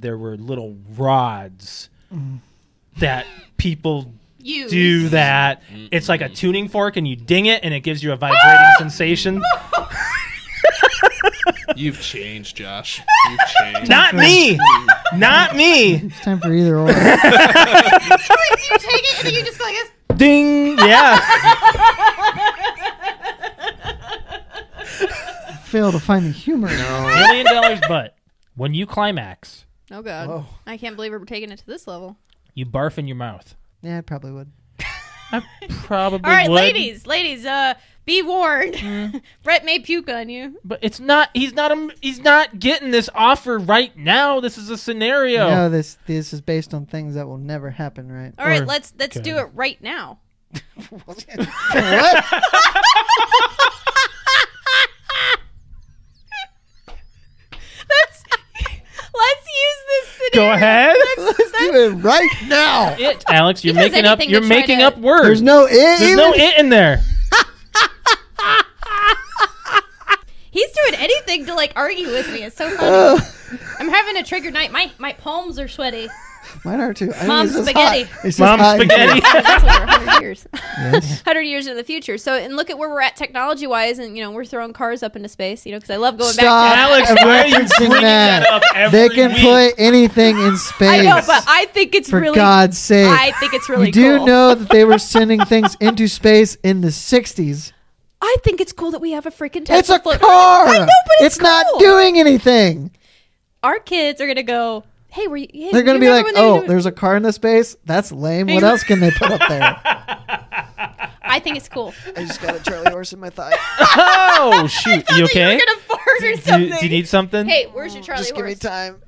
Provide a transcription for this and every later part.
there were little rods that people do that. It's like a tuning fork, and you ding it, and it gives you a vibrating sensation. You've changed, Josh. You've changed. Not me. Not me. It's time for either or. You take it and then you just go like this. Ding. Yeah. Fail to find the humor. $1 million, but when you climax, Oh, God. Whoa. I can't believe we're taking it to this level. you barf in your mouth. Yeah, I probably would. I probably All right, would. ladies, be warned. Brett may puke on you. But it's not. He's not getting this offer right now. This is a scenario. No, this is based on things that will never happen, right? All right, Or- let's do it right now. What? Let's use this scenario. Go ahead. Let's do it right now. It, Alex. You're Because making up. anything You're to try making to- up words. There's no it. There's no it in there. He's doing anything to like argue with me. It's so funny. I'm having a triggered night. My palms are sweaty. Mine are too. I Mom's it's just spaghetti. hot. It's just Mom's hot in here. spaghetti. That's over 100 years. Yes. 100 years into the future. So, and look at where we're at technology-wise, and, we're throwing cars up into space, because I love going Stop back to Alex, why are you referencing bringing that up every They can week? put anything in space. I know, but I think it's for really God's sake. I think it's really you do cool. know that they were sending things into space in the 60s. I think it's cool that we have a freaking Tesla It's a float. car. I know, but it's not cool. doing anything. Our kids are gonna go, hey, were you? Hey, They're going to you be like, remember when they were oh, doing-" there's a car in the space? That's lame. What else can they put up there? I think it's cool. I just got a Charlie horse in my thigh. Oh shoot! You okay? You're gonna fart or Do something. you need something? Hey, where's your Charlie Just give me horse? time.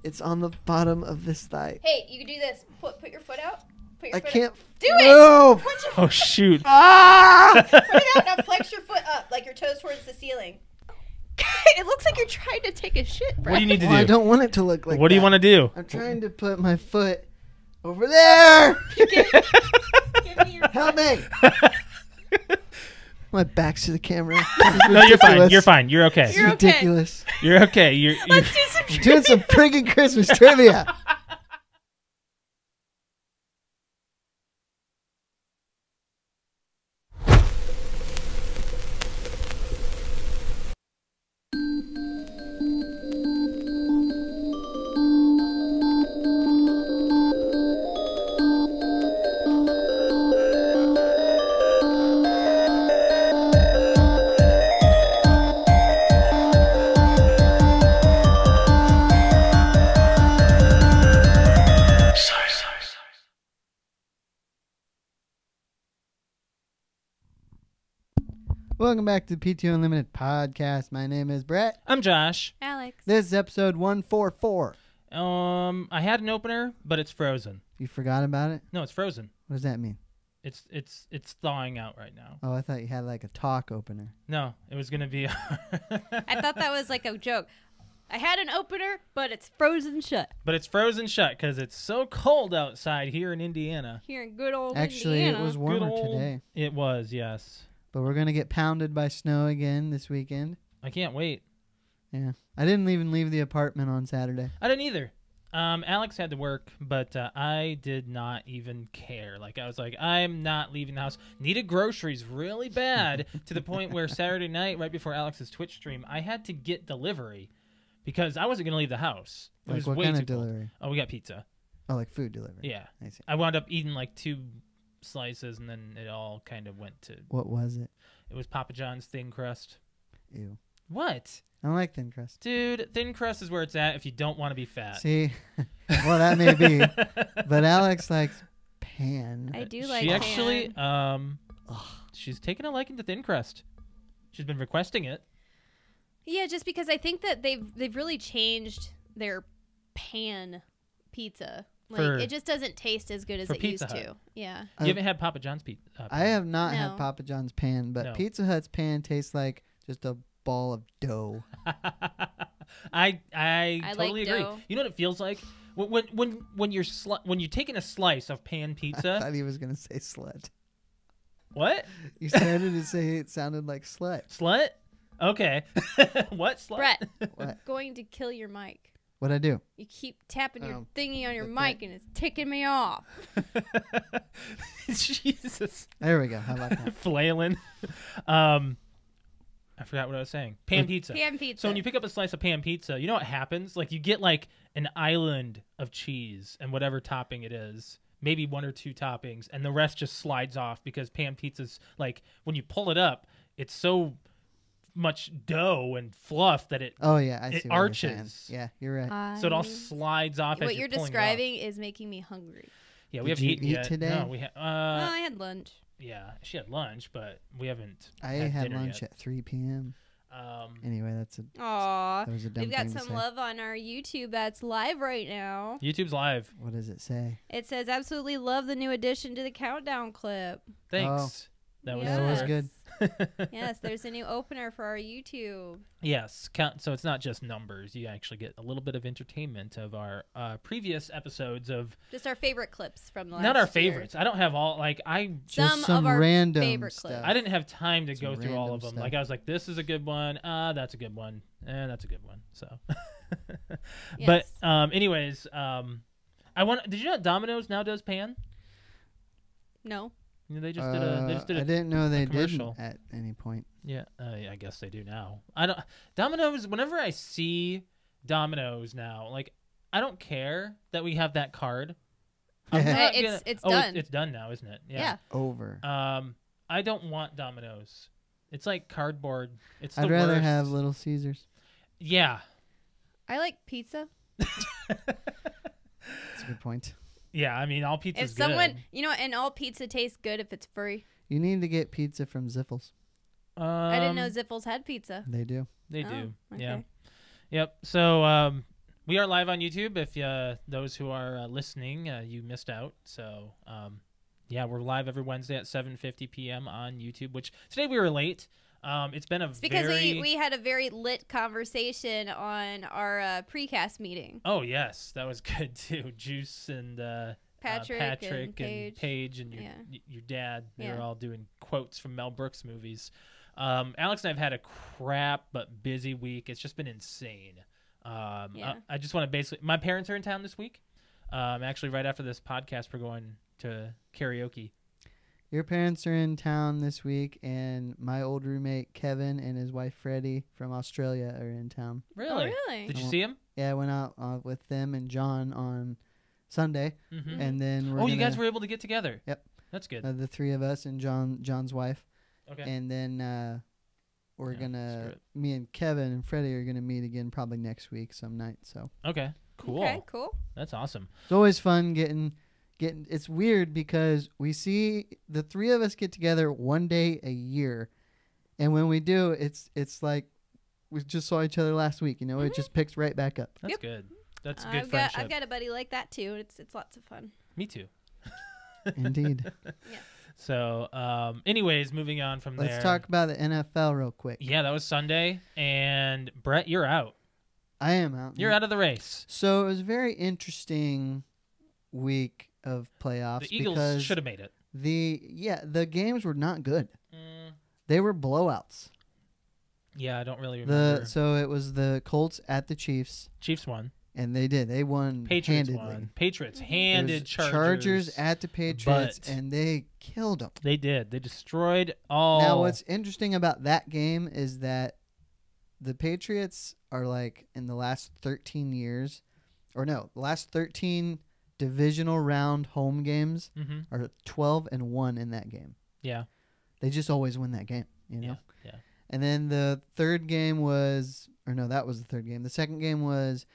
It's on the bottom of this thigh. Hey, you can do this. Put your foot out. Put your I foot can't. Out. Do it. No. Put your Oh shoot! Ah! Put it out. Now flex your foot up, like your toes towards the ceiling. It looks like you're trying to take a shit, Brett. What do you need to Well, I do? don't want it to look like What do you that. want to do? I'm trying to put my foot over there. Give me your Help me. My back's to the camera. No, you're fine. You're fine. You're okay. It's You're okay. ridiculous. You're okay. You're Let's do some I'm doing some friggin' Christmas trivia. Welcome back to the PTO Unlimited podcast. My name is Brett. I'm Josh. Alex. This is episode 144. I had an opener, but it's frozen. You forgot about it? No, it's frozen. What does that mean? It's thawing out right now. Oh, I thought you had like a talk opener. No, it was gonna be. I thought that was like a joke. I had an opener, but it's frozen shut. But it's frozen shut because it's so cold outside here in Indiana. Here in good old Actually, Indiana. it was Good warmer old- today. It was, yes. But we're going to get pounded by snow again this weekend. I can't wait. Yeah. I didn't even leave the apartment on Saturday. I didn't either. Alex had to work, but I did not even care. Like, I was like, I'm not leaving the house. Needed groceries really bad to the point where Saturday night, right before Alex's Twitch stream, I had to get delivery because I wasn't going to leave the house. It Like was what way kind too of cold. delivery? Oh, we got pizza. Oh, like food delivery. Yeah. I see. I wound up eating like 2 slices, and then it all kind of went to... What was it? It was Papa John's thin crust. Ew. What? I don't like thin crust. Dude, thin crust is where it's at if you don't want to be fat. See? Well, that may be. But Alex likes pan. I do like She pan. actually, she's taken a liking to thin crust. She's been requesting it. Yeah, just because I think that they've really changed their pan pizza. Like For- it just doesn't taste as good as for it Pizza used Hut. to. Yeah. You haven't had Papa John's pizza? I have not No. had Papa John's pan, but No. Pizza Hut's pan tastes like just a ball of dough. I like totally agree. dough. You know what it feels like when you're taking a slice of pan I pizza. thought he was going to say slut. What? You started to say it sounded like slut. Slut? Okay. What slut? Brett, What? going to kill your mic. What'd I do? You keep tapping your Oh, thingy on your the mic, and it's ticking me off. Jesus. There we go. How about that? Flailing. I forgot what I was saying. Pan pizza. Pan pizza. So when you pick up a slice of pan pizza, you know what happens? Like you get like an island of cheese and whatever topping it is, maybe 1 or 2 toppings, and the rest just slides off because pan pizza's like when you pull it up, it's so much dough and fluff that it Oh yeah, I see. It what you're saying. arches. Yeah, you're right. so it all slides off. as What you're pulling it off. describing is making me hungry. Yeah, we Did haven't you eaten eat yet. today? No, we Well, I had lunch. yeah, she had lunch, but we haven't. I had had dinner lunch yet. at 3 p.m. Anyway, that Aw. was a dumb We've got thing to some say. love on our YouTube that's live right now. YouTube's live. What does it say? It says, absolutely love the new addition to the countdown clip. Thanks. That was That was smart. good. Yes, there's a new opener for our YouTube. Yes, so it's not just numbers. You actually get a little bit of entertainment of our previous episodes of Just our favorite clips from the last not our year. favorites. I don't have all like I Just Some of our random favorite stuff. clips. I didn't have time to Some go through all random of them. stuff. Like I was like, this is a good one. That's a good one. That's a good one. So, Yes. but anyways, I want. Did you know Domino's now does pan? No. They just did a. They just did I a. didn't know they commercial. didn't at any point. Yeah, I guess they do now. I don't. Domino's. Whenever I see Domino's now, like I don't care that we have that card. I'm not It's gonna- done. It's done now, isn't it? Yeah. Over. I don't want Domino's. It's like cardboard. It's the I'd rather worst. have Little Caesars. Yeah. I like pizza. That's a good point. Yeah, I mean, all pizza's If someone, good. and all pizza tastes good if it's free. You need to get pizza from Ziffles. I didn't know Ziffles had pizza. They do. They Oh, do. okay. Yeah. Yep. So we are live on YouTube. If those who are listening, you missed out. So yeah, we're live every Wednesday at 7:50 p.m. on YouTube. Which today we were late. It's been a It's because very... we had a very lit conversation on our precast meeting. Oh yes, that was good too. Juice and Patrick and Paige and Yeah. your dad. They were Yeah. all doing quotes from Mel Brooks movies. Alex and I've had a crap but busy week. It's just been insane. Yeah. I just want to basically. My parents are in town this week. Actually, right after this podcast, we're going to karaoke. Your parents are in town this week, and my old roommate Kevin and his wife Freddie from Australia are in town. Really? Oh, really? Did you see him? Yeah, I went out with them and John on Sunday, Mm-hmm. and then we're Oh, you gonna- guys were able to get together. Yep. That's good. the 3 of us and John's wife, Okay. and then we're Yeah, gonna screw it. me and Kevin and Freddie are gonna meet again probably next week some night. So Okay. Cool. Okay, cool. That's awesome. it's always fun getting. It's weird because we see the 3 of us get together one day a year, and when we do, it's like we just saw each other last week. It just picks right back up. That's Yep. good. That's good I've friendship. got a buddy like that too. It's lots of fun. Me too. Indeed. Yes. So, anyways, moving on from there. Let's talk about the NFL real quick. Yeah, that was Sunday, and Brett, you're out. I am out. You're out of the race. So it was a very interesting week of playoffs The Eagles because should have made it. the games were not good. Mm, They were blowouts. yeah, I don't really remember. So it was the Colts at the Chiefs, Chiefs won. and they did. They won Patriots handedly. won. Patriots It was handed Chargers at the Patriots, but- and they killed them. They did. They destroyed all. Now, what's interesting about that game is that the Patriots are like in the last 13 years, or no, the last 13 divisional round home games Mhm. are 12-1 in that game. Yeah. They just always win that game, Yeah. And then the third game was, or no, that was the third game. The second game was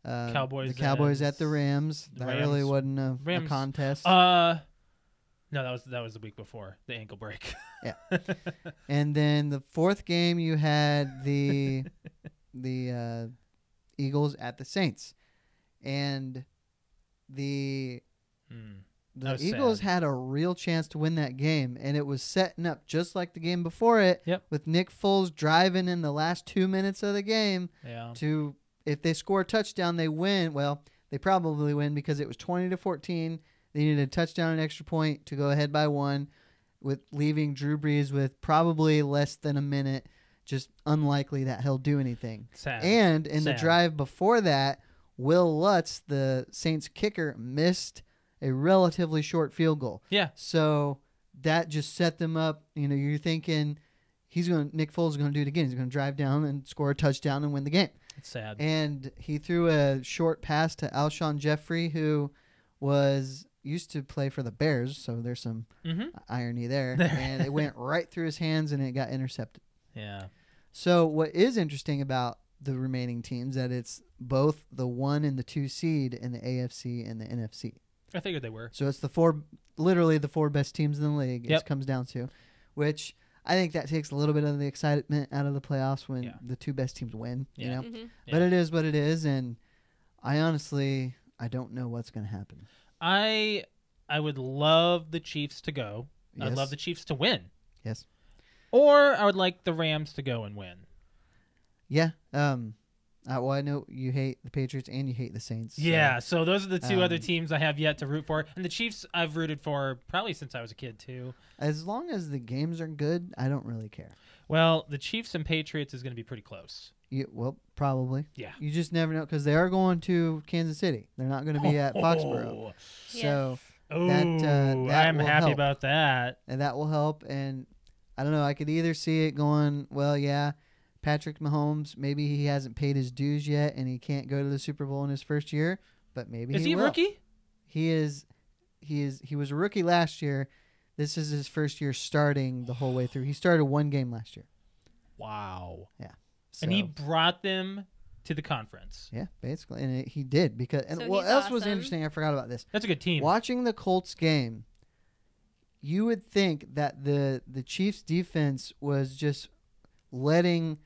Cowboys the Cowboys and at the Rams. the That really Rams- wasn't a Rams- contest. No, that was the week before the ankle break. Yeah. And then the fourth game, you had the Eagles at the Saints, and the That was Eagles sad. had a real chance to win that game, and it was setting up just like the game before it. Yep. With Nick Foles driving in the last 2 minutes of the game Yeah. to, if they score a touchdown, they win. Well, they probably win because it was 20-14. They needed a touchdown and extra point to go ahead by 1, with leaving Drew Brees with probably less than a minute. Just unlikely that he'll do anything. Sad. And in the Sad. drive before that, Will Lutz, the Saints kicker, missed a relatively short field goal. Yeah. So that just set them up. You know, you're thinking Nick Foles is going to do it again. He's going to drive down and score a touchdown and win the game. It's sad. And he threw a short pass to Alshon Jeffrey, who used to play for the Bears. So there's some irony there. And it went right through his hands and it got intercepted. Yeah. So what is interesting about the remaining teams that it's both the 1 and the 2 seed in the AFC and the NFC. I figured they were. So it's literally the 4 best teams in the league. It comes down to, which I think that takes a little bit of the excitement out of the playoffs when the 2 best teams win. Yeah. You know, Yeah. but it is what it is, and I don't know what's going to happen. I would love the Chiefs to go. I'd Yes. love the Chiefs to win. Yes. Or I would like the Rams to go and win. Yeah. Well, I know you hate the Patriots and you hate the Saints. So. Yeah, so those are the 2 other teams I have yet to root for. And the Chiefs I've rooted for probably since I was a kid, too. As long as the games are good, I don't really care. Well, the Chiefs and Patriots is going to be pretty close. Well, probably. Yeah. You just never know because they are going to Kansas City. They're not going to be at Foxborough. So I'm will happy help. about that. And that will help. And I don't know. I could either see it going, well, yeah, Patrick Mahomes, maybe he hasn't paid his dues yet and he can't go to the Super Bowl in his first year, but maybe Is he a will. rookie? He was a rookie last year. This is his first year starting the whole way through. He started 1 game last year. Wow. Yeah. And he So- brought them to the conference. Yeah, basically. And he did because So what he's else was awesome. interesting? I forgot about this. That's a good team. Watching the Colts game, you would think that the Chiefs defense was just letting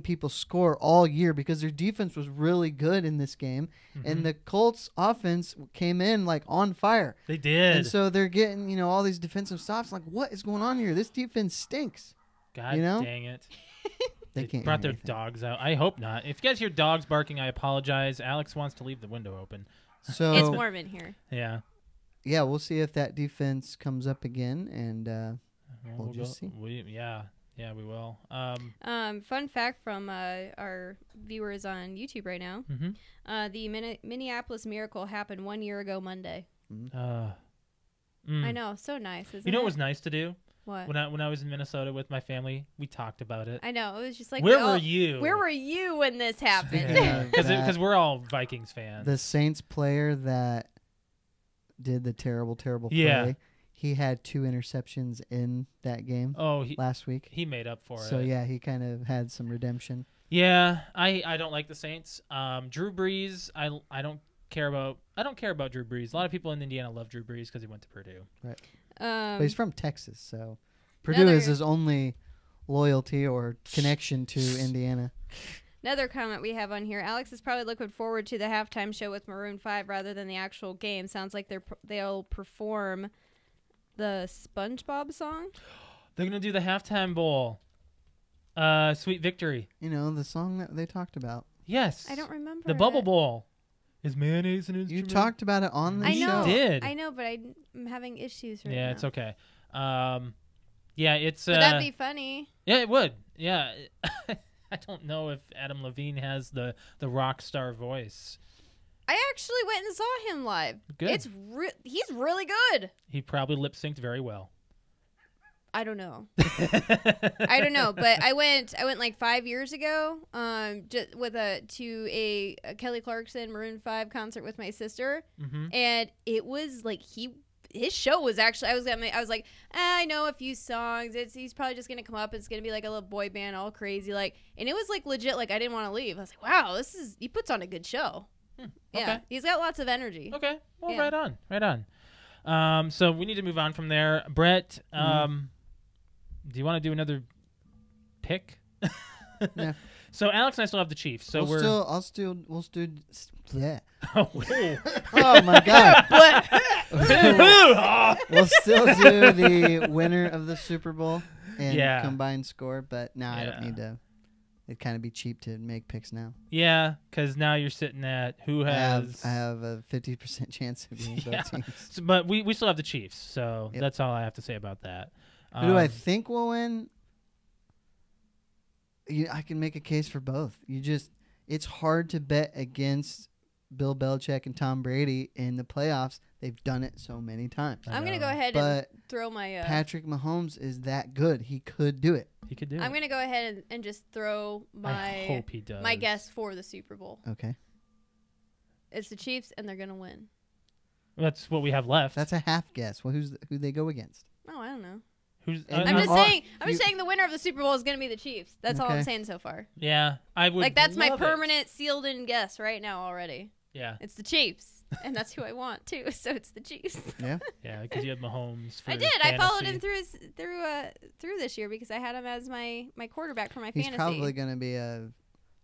people score all year because their defense was really good in this game, and the Colts offense came in like on fire. They did. And so they're getting, all these defensive stops. Like, what is going on here? This defense stinks. God you know? dang it. They can't brought hear their anything. dogs out. I hope not. If you guys hear dogs barking, I apologize. Alex wants to leave the window open. So It's warm in here. Yeah. yeah, we'll see if that defense comes up again, and We'll just see. Yeah, we will. Fun fact from our viewers on YouTube right now: the Minneapolis Miracle happened 1 year ago Monday. I know, so nice. Isn't You know it? what was nice to do? What? When I was in Minnesota with my family, we talked about it. I know, it was just like, Where were you? Where were you when this happened? Yeah. Because we're all Vikings fans. the Saints player that did the terrible play. Yeah. He had 2 interceptions in that game last week. He made up for it. So yeah, he kind of had some redemption. Yeah, I don't like the Saints. Drew Brees, I don't care about. I don't care about Drew Brees. A lot of people in Indiana love Drew Brees because he went to Purdue. Right. But he's from Texas, so Purdue Another- is his only loyalty or connection to Indiana. Another comment we have on here: Alex is probably looking forward to the halftime show with Maroon 5 rather than the actual game. Sounds like they'll perform the SpongeBob song. They're gonna do the halftime bowl. Sweet Victory. The song that they talked about. Yes. I don't remember The Bubble it. Bowl. Is mayonnaise an You instrument? talked about it on the I show. know. did. I know, but I'm having issues right now. Yeah, it's okay. Yeah, it's. But that'd be funny. Yeah, it would. Yeah. I don't know if Adam Levine has the rock star voice. I actually went and saw him live. Good. He's really good. He probably lip synced very well. I don't know. I don't know, but I went like 5 years ago, just to a Kelly Clarkson Maroon 5 concert with my sister, and it was like his show was actually I was like, I know a few songs. He's probably just gonna come up. It's gonna be like a little boy band, all crazy, like, and it was like legit. Like I didn't want to leave. I was like, wow, he puts on a good show. Yeah, Okay. he's got lots of energy. Okay. Well, Yeah. right on. So we need to move on from there. Brett, do you want to do another pick? Yeah. So Alex and I still have the Chiefs. So we'll still yeah. Oh, Oh my God. We'll still do the winner of the Super Bowl and combined score, but now I don't need to. It'd kind of be cheap to make picks now. Yeah, because now you're sitting at who has. I have a 50% chance of being both teams. So, but we still have the Chiefs, so Yep. that's all I have to say about that. Who do I think will win? I can make a case for both. it's hard to bet against Bill Belichick and Tom Brady in the playoffs. They've done it so many times. I I'm gonna know. go ahead But and throw my. Patrick Mahomes is that good. He could do it. He could do I'm it. gonna go ahead and just throw I my hope he does. my guess for the Super Bowl. Okay. It's the Chiefs, and they're gonna win. That's what we have left. That's a half guess. Well, who they go against? Oh, I don't know. Who's? And I'm you just are- saying. I'm you- just saying the winner of the Super Bowl is gonna be the Chiefs. That's all I'm Okay. saying so far. Yeah, I would. Like that's my love it. permanent sealed-in guess right now already. Yeah, It's the Chiefs, and that's who I want too. So it's the Chiefs. Yeah. yeah, because you have Mahomes. For I did. I followed fantasy. him through this year because I had him as my quarterback for my He's fantasy. probably going to be a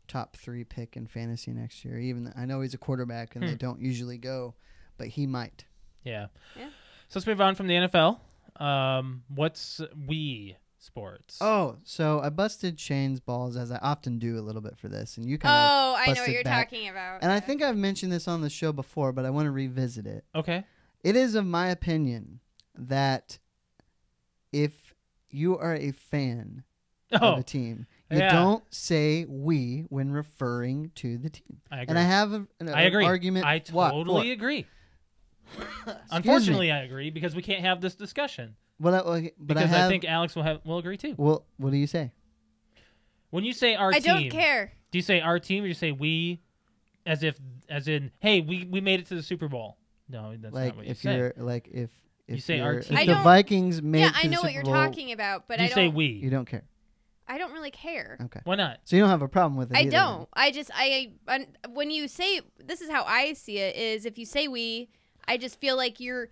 top 3 pick in fantasy next year. Even I know he's a quarterback and they don't usually go, but he might. Yeah. Yeah. So let's move on from the NFL. What's Wii Sports? Oh, so I busted Shane's balls as I often do a little bit for this, and you kind of. Oh, I know what busted you're back. talking about. And I Yeah. think I've mentioned this on the show before, but I want to revisit it. Okay. It is of my opinion that if you are a fan of Oh, a team, you yeah. don't say "we" when referring to the team. I agree. And I have an I agree. argument. I what, totally for? agree. Excuse Unfortunately, me. I agree because we can't have this discussion. But I Because have. I think Alex will agree too. Well, what do you say? When you say our I team, don't care. do you say our team or do you say we, as in, hey, we made it to the Super Bowl? No, that's Like not what you if say. you're like if You say our you're- team. if I the don't- Vikings made Yeah, it to I the know what Super you're Bowl, talking about, but do I you say don't. we? You don't care. I don't really care. Okay. Why not? So you don't have a problem with it. I either, don't. I just when you say this is how I see it is if you say we, I just feel like you're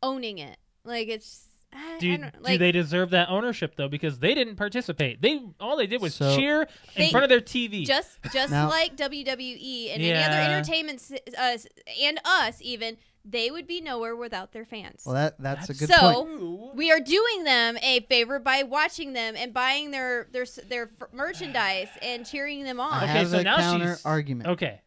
owning it. Like it's. I Do don't, like, they deserve that ownership though? Because they didn't participate. All they did was So- cheer in They- front of their TV. just Now- like WWE and any Yeah. other entertainment and us even, they would be nowhere without their fans. Well, that's a good so point. we are doing them a favor by watching them and buying their merchandise and cheering them on. I Okay, have so a now counter she's- argument. Okay.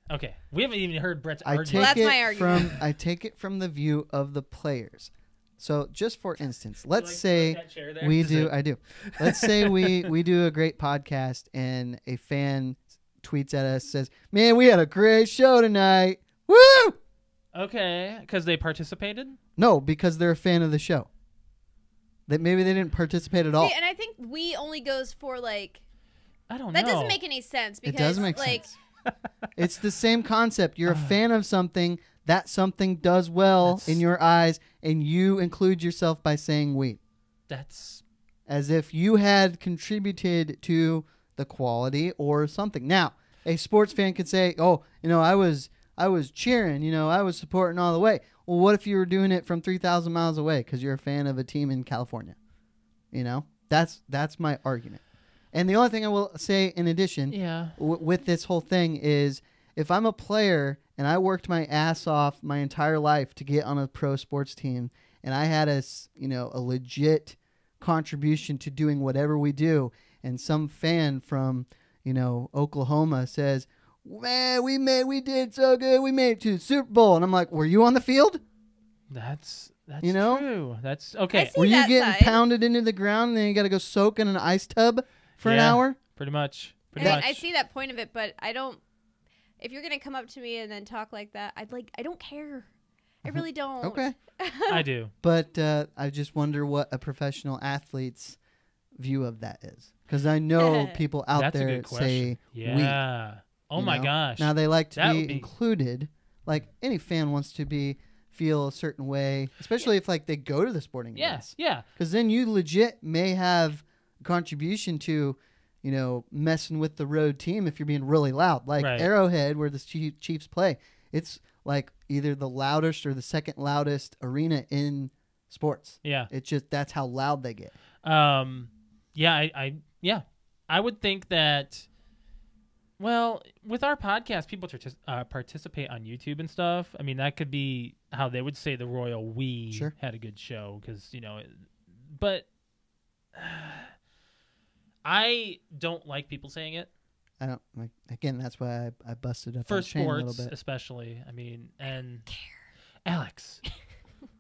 We haven't even heard Brett's I argument. take that's it my argument. I take it from the view of the players. So just for instance, let's Like say that chair there? we Is do. it- I do. Let's say we do a great podcast and a fan tweets at us says, "Man, we had a great show tonight." Woo! Okay, because they participated. No, because they're a fan of the show. That maybe they didn't participate at all. See, and I think we only goes for like I don't that know. doesn't make any sense because It does make like sense. It's the same concept. You're a fan of something. That something does well That's- in your eyes, and you include yourself by saying "we," That's as if you had contributed to the quality or something. Now, a sports fan could say, "Oh, I was cheering. I was supporting all the way." Well, what if you were doing it from 3,000 miles away because you're a fan of a team in California? That's my argument. And the only thing I will say in addition, yeah. with this whole thing is if I'm a player and I worked my ass off my entire life to get on a pro sports team and I had a legit contribution to doing whatever we do and some fan from Oklahoma says, "Man, we did so good. We made it to the Super Bowl." And I'm like, "Were you on the field? That's You know? true. That's okay. see Were you that getting side. pounded into the ground and then you got to go soak in an ice tub for an Yeah. hour?" Pretty much. and I see that point of it, but I don't. If you're gonna come up to me and then talk like that, I don't care. I really don't. Okay. I do. But I just wonder what a professional athlete's view of that is. Because I know people out That's a there good question. say Yeah. Oh you my know? gosh. Now they like to That be would be- included. Like any fan wants to feel a certain way, especially if like they go to the sporting events. Yes. Yeah. Because then you legit may have a contribution to, messing with the road team if you're being really loud. Like Right. Arrowhead, where the Chiefs play, it's like either the loudest or the second loudest arena in sports. Yeah. It's just that's how loud they get. Yeah. I would think that. Well, with our podcast, people participate on YouTube and stuff. I mean, that could be how they would say the royal we Sure. had a good show because but I don't like people saying it I don't like. Again, that's why I busted up for on Shane a little sports, bit. especially. I mean, and Alex,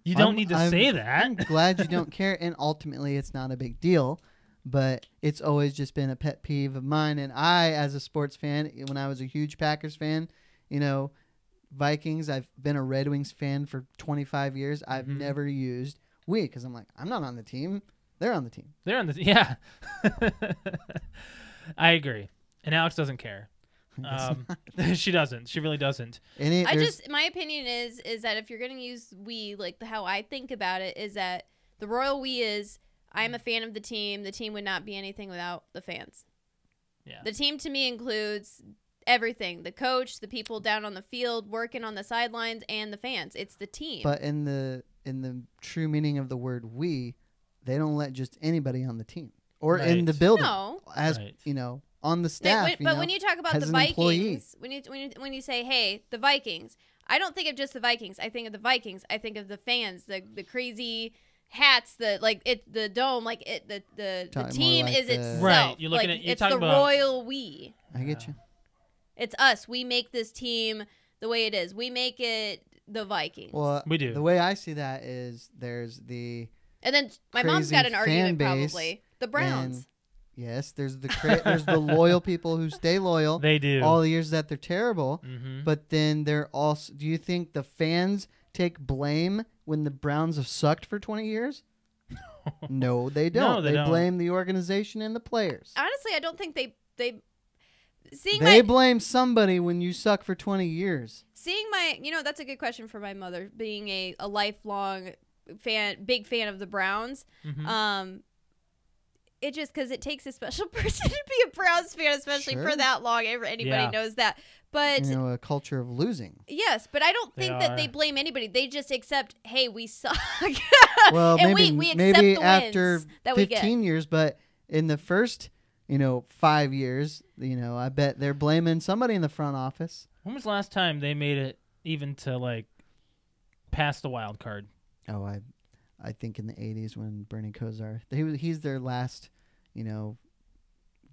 you don't need to I'm say that. I'm glad you don't care, and ultimately, it's not a big deal. but it's always just been a pet peeve of mine. And I, as a sports fan, when I was a huge Packers fan, Vikings, I've been a Red Wings fan for 25 years. I've never used we because I'm like, I'm not on the team. They're on the team. They're on the yeah. I agree. And Alex doesn't care. She doesn't. She really doesn't. My opinion is that if you're going to use we, like how I think about it is that the royal we is, I'm a fan of the team. The team would not be anything without the fans. Yeah. The team to me includes everything: the coach, the people down on the field, working on the sidelines, and the fans. It's the team. But in the true meaning of the word we, they don't let just anybody on the team or in the building. No. As on the staff. But when you talk about the Vikings, when you say, hey, the Vikings, I don't think of just the Vikings. I think of the Vikings. I think of the fans, the crazy hats, the dome, the team like is itself. Right. You're looking like, you're it's talking the about, royal we. I get you. It's us. We make this team the way it is. We make it the Vikings. Well, we do. The way I see that is there's the and then my mom's got an argument probably. The Browns. Yes, there's the loyal people who stay loyal. They do. All the years that they're terrible. Mm-hmm. But then they're also. Do you think the fans take blame when the Browns have sucked for 20 years? No, they don't. No, they don't. Blame the organization and the players. Honestly, I don't think they blame somebody when you suck for 20 years. Seeing that's a good question for my mother, being a lifelong big fan of the Browns. Mm-hmm. It just because it takes a special person to be a Browns fan, especially for that long. Anybody knows that. But a culture of losing. Yes, but I don't think that they blame anybody. They just accept, hey, we suck. Well, and maybe we accept maybe the after wins that we get. 15 years, but in the first 5 years, I bet they're blaming somebody in the front office. When was the last time they made it even to past the wild card? Oh, I think in the 80s when Bernie Kosar, he's their last,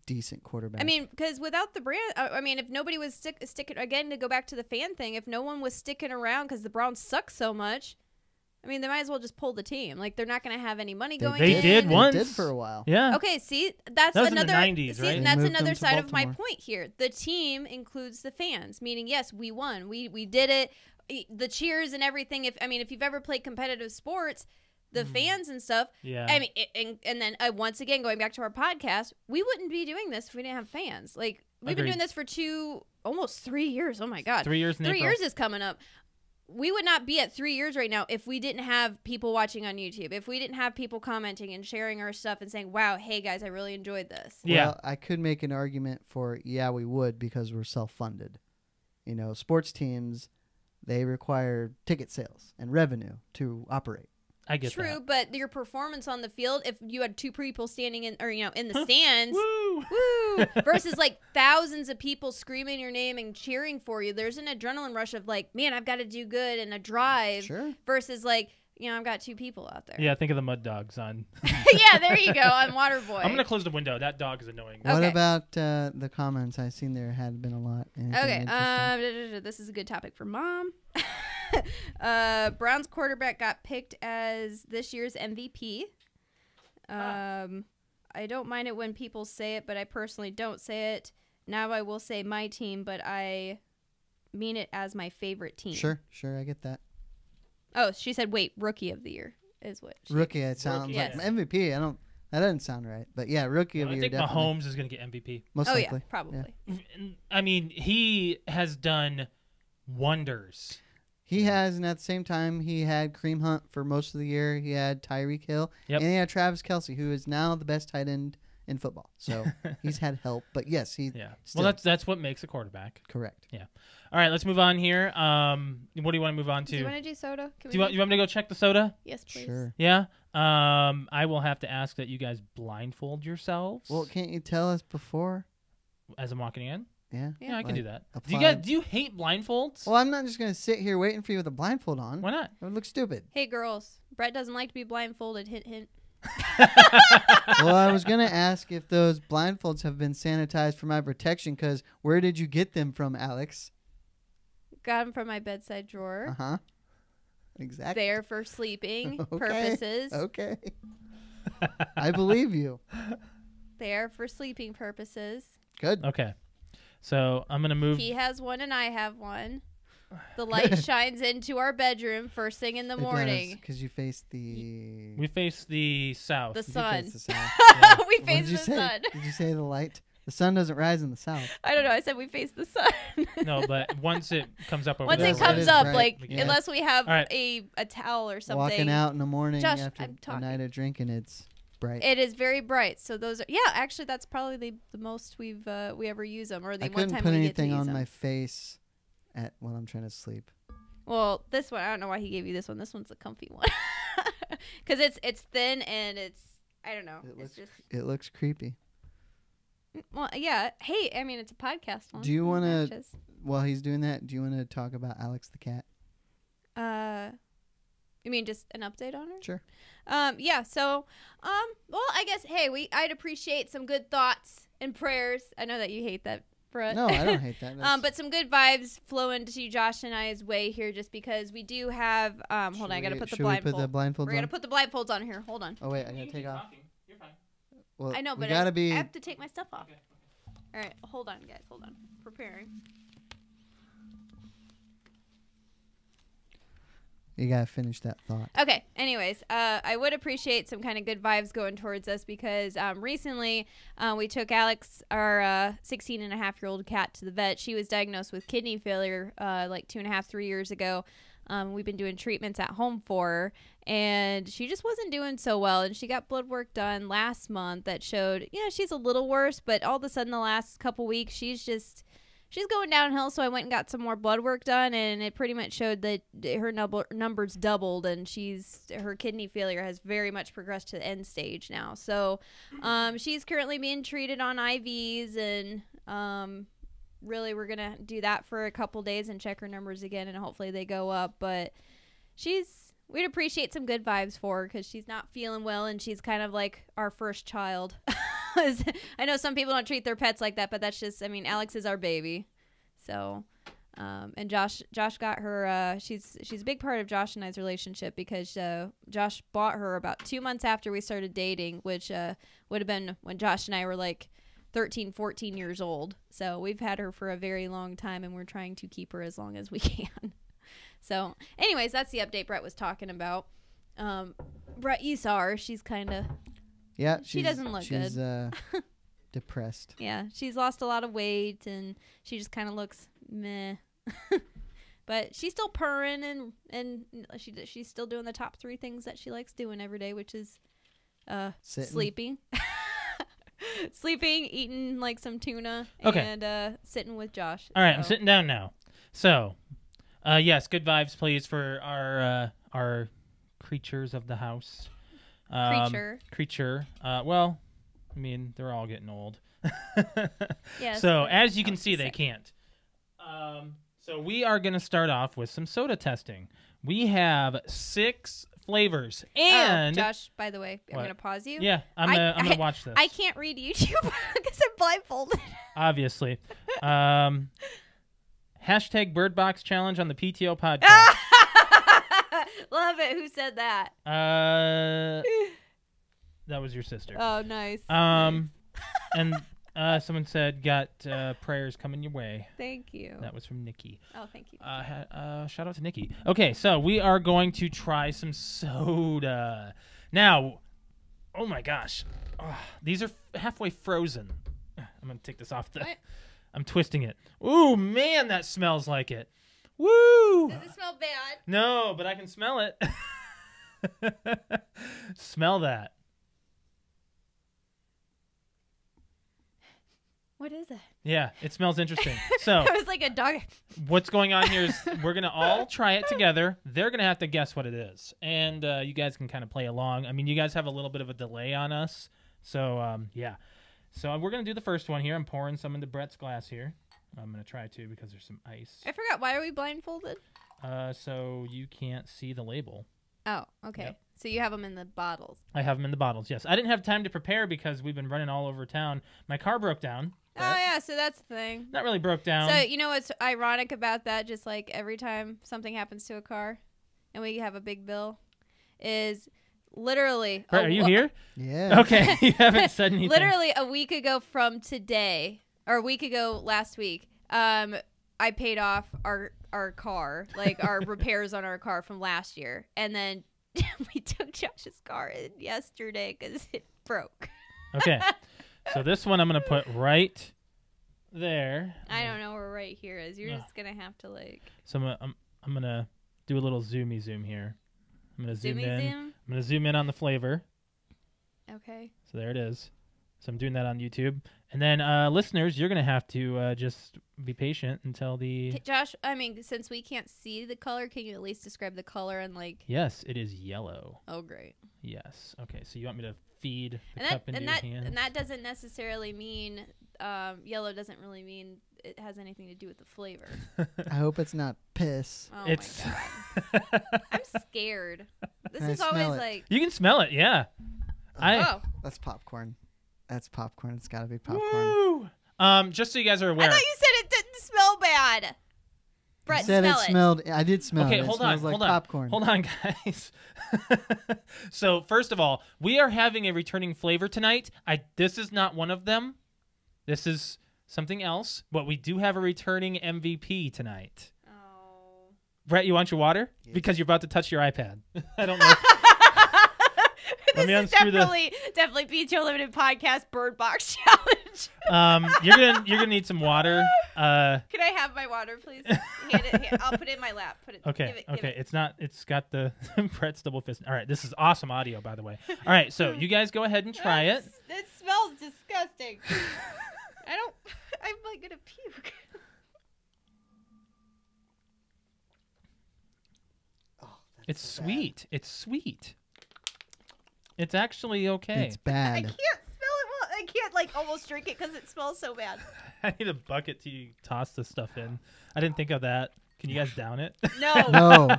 decent quarterback. I mean, because without the brand, if nobody was sticking, again, to go back to the fan thing, if no one was sticking around because the Browns suck so much, they might as well just pull the team. They're not going to have any money going in. They did once. They did for a while. Yeah. Okay, see, that's that was another in the 90s, right? That's moved another them to side of my Baltimore. point here. The team includes the fans, meaning yes, we won. We did it. The cheers and everything. If you've ever played competitive sports, the fans and stuff. Yeah. And then once again, going back to our podcast, we wouldn't be doing this if we didn't have fans. We've been Agreed. doing this for almost 3 years. Oh my God. 3 years in 3 April. years is coming up. We would not be at 3 years right now if we didn't have people watching on YouTube, if we didn't have people commenting and sharing our stuff and saying, wow, hey guys, I really enjoyed this. Yeah. Well, I could make an argument for, we would because we're self-funded. Sports teams, they require ticket sales and revenue to operate. I get True, that. but your performance on the field, if you had two people standing in the stands, Woo! woo, versus thousands of people screaming your name and cheering for you, there's an adrenaline rush of man, I've got to do good and a drive. Sure. Versus I've got two people out there. Yeah, think of the mud dogs on. Yeah, there you go on Waterboy. I'm gonna close the window. That dog is annoying. What Okay. about the comments? I've seen there had been a lot. Anything interesting? This is a good topic for Mom. Browns quarterback got picked as this year's MVP. I don't mind it when people say it, but I personally don't say it. Now I will say my team, but I mean it as my favorite team. Sure, I get that. Oh, she said, wait, rookie of the year is what. Rookie, it sounds Rookie, like yes. MVP. That doesn't sound right, but yeah, rookie of I the year. think Definitely. Mahomes is gonna get MVP. Most Oh likely. yeah, probably. He has done wonders. He has, and at the same time, he had Kareem Hunt for most of the year. He had Tyreek Hill, Yep. and he had Travis Kelce, who is now the best tight end in football. So he's had help, but yes, he. Yeah. Still. Well, that's what makes a quarterback. Correct. All right, let's move on here. What do you want to move on to? Do you want to do soda? Do you want me to go check the soda? Yes, please. Sure. Yeah. I will have to ask that you guys blindfold yourselves. Well, can't you tell us before? As I'm walking in. Yeah. Yeah, I can do that. apply- Do you hate blindfolds? Well, I'm not just gonna sit here waiting for you with a blindfold on. Why not? It would look stupid. Hey, girls. Brett doesn't like to be blindfolded. Hint, hint. Well, I was gonna ask if those blindfolds have been sanitized for my protection. Because where did you get them from, Alex? Got him from my bedside drawer. Uh huh. Exactly. There for sleeping Okay. purposes. Okay. I believe you. They are for sleeping purposes. Good. Okay. So I'm gonna move. He has one and I have one. The light shines into our bedroom first thing in the morning. Because you face the. We face the south. The You sun. face the south. We What face did you the say? sun. Did you say the light? The sun doesn't rise in the south. I don't know. I said we face the sun. No, but once it comes up over Once there, it Yes, comes is up, bright. like Yeah. unless we have All right. a towel or something. Walking out in the morning Josh, after I'm a talking. night of drinking, it's bright. It is very bright. So those are actually that's probably the most we ever use them, or the I one couldn't time put we get to anything use on them. my face while I'm trying to sleep. Well, this one I don't know why he gave you this one. This one's a comfy one because it's thin and it's I don't know. It's just It looks creepy. well yeah. Hey, I mean it's a podcast one. Do you It want to, matches. while he's doing that, do you want to talk about Alex the cat? You mean just an update on her? Sure. Yeah, so well, I guess I'd appreciate some good thoughts and prayers. I know that you hate that, Brett. No, I don't hate that. But some good vibes flow into Josh and I's way here just because we do have hold on, I got to put the blindfold. Should we put the blindfolds We're going to on? put the blindfolds on here. Hold on. Oh wait, I gotta take off. You're fine. Well, I know, we but gotta I be. have to take my stuff off. All right, hold on, guys. Hold on. Preparing. You gotta finish that thought. Okay. Anyways, I would appreciate some kind of good vibes going towards us because recently we took Alex, our 16 and a half year old cat, to the vet. She was diagnosed with kidney failure like 2.5, 3 years ago. We've been doing treatments at home for her, and she just wasn't doing so well. And she got blood work done last month that showed, she's a little worse, but all of a sudden the last couple weeks she's going downhill. So I went and got some more blood work done, and it pretty much showed that her numbers doubled, and her kidney failure has very much progressed to the end stage now. So she's currently being treated on IVs, and really we're going to do that for a couple days and check her numbers again, and hopefully they go up. But we'd appreciate some good vibes for her because she's not feeling well, and she's kind of like our first child. I know some people don't treat their pets like that, but that's just, Alex is our baby. So, and Josh got her, she's a big part of Josh and I's relationship because Josh bought her about 2 months after we started dating, which would have been when Josh and I were like 13, 14 years old. So we've had her for a very long time, and we're trying to keep her as long as we can. So anyways, that's the update Brett was talking about. Brett, you saw her. She's kind of... Yeah, she doesn't look good. She's depressed. Yeah, she's lost a lot of weight, and she just kind of looks meh. But she's still purring, and she's still doing the top 3 things that she likes doing every day, which is sleeping. Sleeping, eating like some tuna, and sitting with Josh. All right, I'm sitting down now. So, yes, good vibes, please, for our creatures of the house. Creature. Well, they're all getting old. Yes. So, as you can see, they can't. So, we are going to start off with some soda testing. We have 6 flavors. And Josh, by the way, I'm What? going to pause you. Yeah, I'm going to watch this. I can't read YouTube because I'm blindfolded. Obviously. Hashtag Bird Box Challenge on the PTO podcast. Love it. Who said that? That was your sister. Oh, nice. And someone said, got prayers coming your way. Thank you. That was from Nikki. Oh, thank you. Shout out to Nikki. Okay, so we are going to try some soda. Now, oh my gosh. These are halfway frozen. I'm going to take this off. I'm twisting it. Ooh, man, that smells like it. Woo! Does it smell bad? No, but I can smell it. Smell that. What is it? Yeah, it smells interesting. So It was like a dog. what's going on here is we're going to all try it together. They're going to have to guess what it is. And you guys can kind of play along. You guys have a little bit of a delay on us. So, yeah. So we're going to do the first one here. I'm pouring some into Brett's glass here. I'm going to try to because there's some ice. I forgot. Why are we blindfolded? So you can't see the label. Oh, okay. Yep. So you have them in the bottles. I have them in the bottles, yes. I didn't have time to prepare because we've been running all over town. My car broke down. Oh, yeah. So that's the thing. Not really broke down. So, you know what's ironic about that? Just like every time something happens to a car and we have a big bill is Literally. Brett, are you here? Yeah. Okay, you haven't said anything. Literally a week ago from today, or a week ago last week, I paid off our car, like our repairs on our car from last year, and then we took Josh's car in yesterday because it broke. Okay, so this one I'm gonna put right there. I don't know where right here is. You're just gonna have to like. So I'm gonna do a little zoomy zoom here. I'm gonna zoom in. Zoom. I'm gonna zoom in on the flavor. Okay. So there it is. So I'm doing that on YouTube. And then listeners, you're going to have to just be patient until the... Josh, I mean, since we can't see the color, can you at least describe the color and like... Yes, it is yellow. Oh, great. Yes. Okay, so you want me to feed the And cup into your hand? And that doesn't necessarily mean... yellow doesn't really mean it has anything to do with the flavor. I hope it's not piss. Oh, It's... my God. I'm scared. This Can I is smell always it? like... You can smell it, yeah. Oh. That's popcorn. That's popcorn. It's got to be popcorn. Woo! Just so you guys are aware. I thought you said it didn't smell bad. Brett, You said smell it smelled. I did smell Okay, it. hold it on, smells like hold on. popcorn. Hold on, guys. So, first of all, we are having a returning flavor tonight. This is not one of them. This is something else. But we do have a returning MVP tonight. Oh. Brett, you want your water? Yeah. Because you're about to touch your iPad. I don't know. Let me This is unscrew the. definitely PTOUnlimited podcast Bird Box Challenge. You're gonna need some water. Can I have my water, please? Hand it. Here. I'll put it in my lap. Put it. Okay. Give Okay. it. It's not. It's got the Brett's double fist. All right. This is awesome audio, by the way. All right. So you guys go ahead and try it. It smells disgusting. I'm like gonna puke. Oh, that's It's so sweet. It's sweet. It's actually okay. bad. It's I bad. can't smell it. Well, I can't like almost drink it because it smells so bad. I need a bucket to toss this stuff in. I didn't think of that. Can you guys down it? No. No.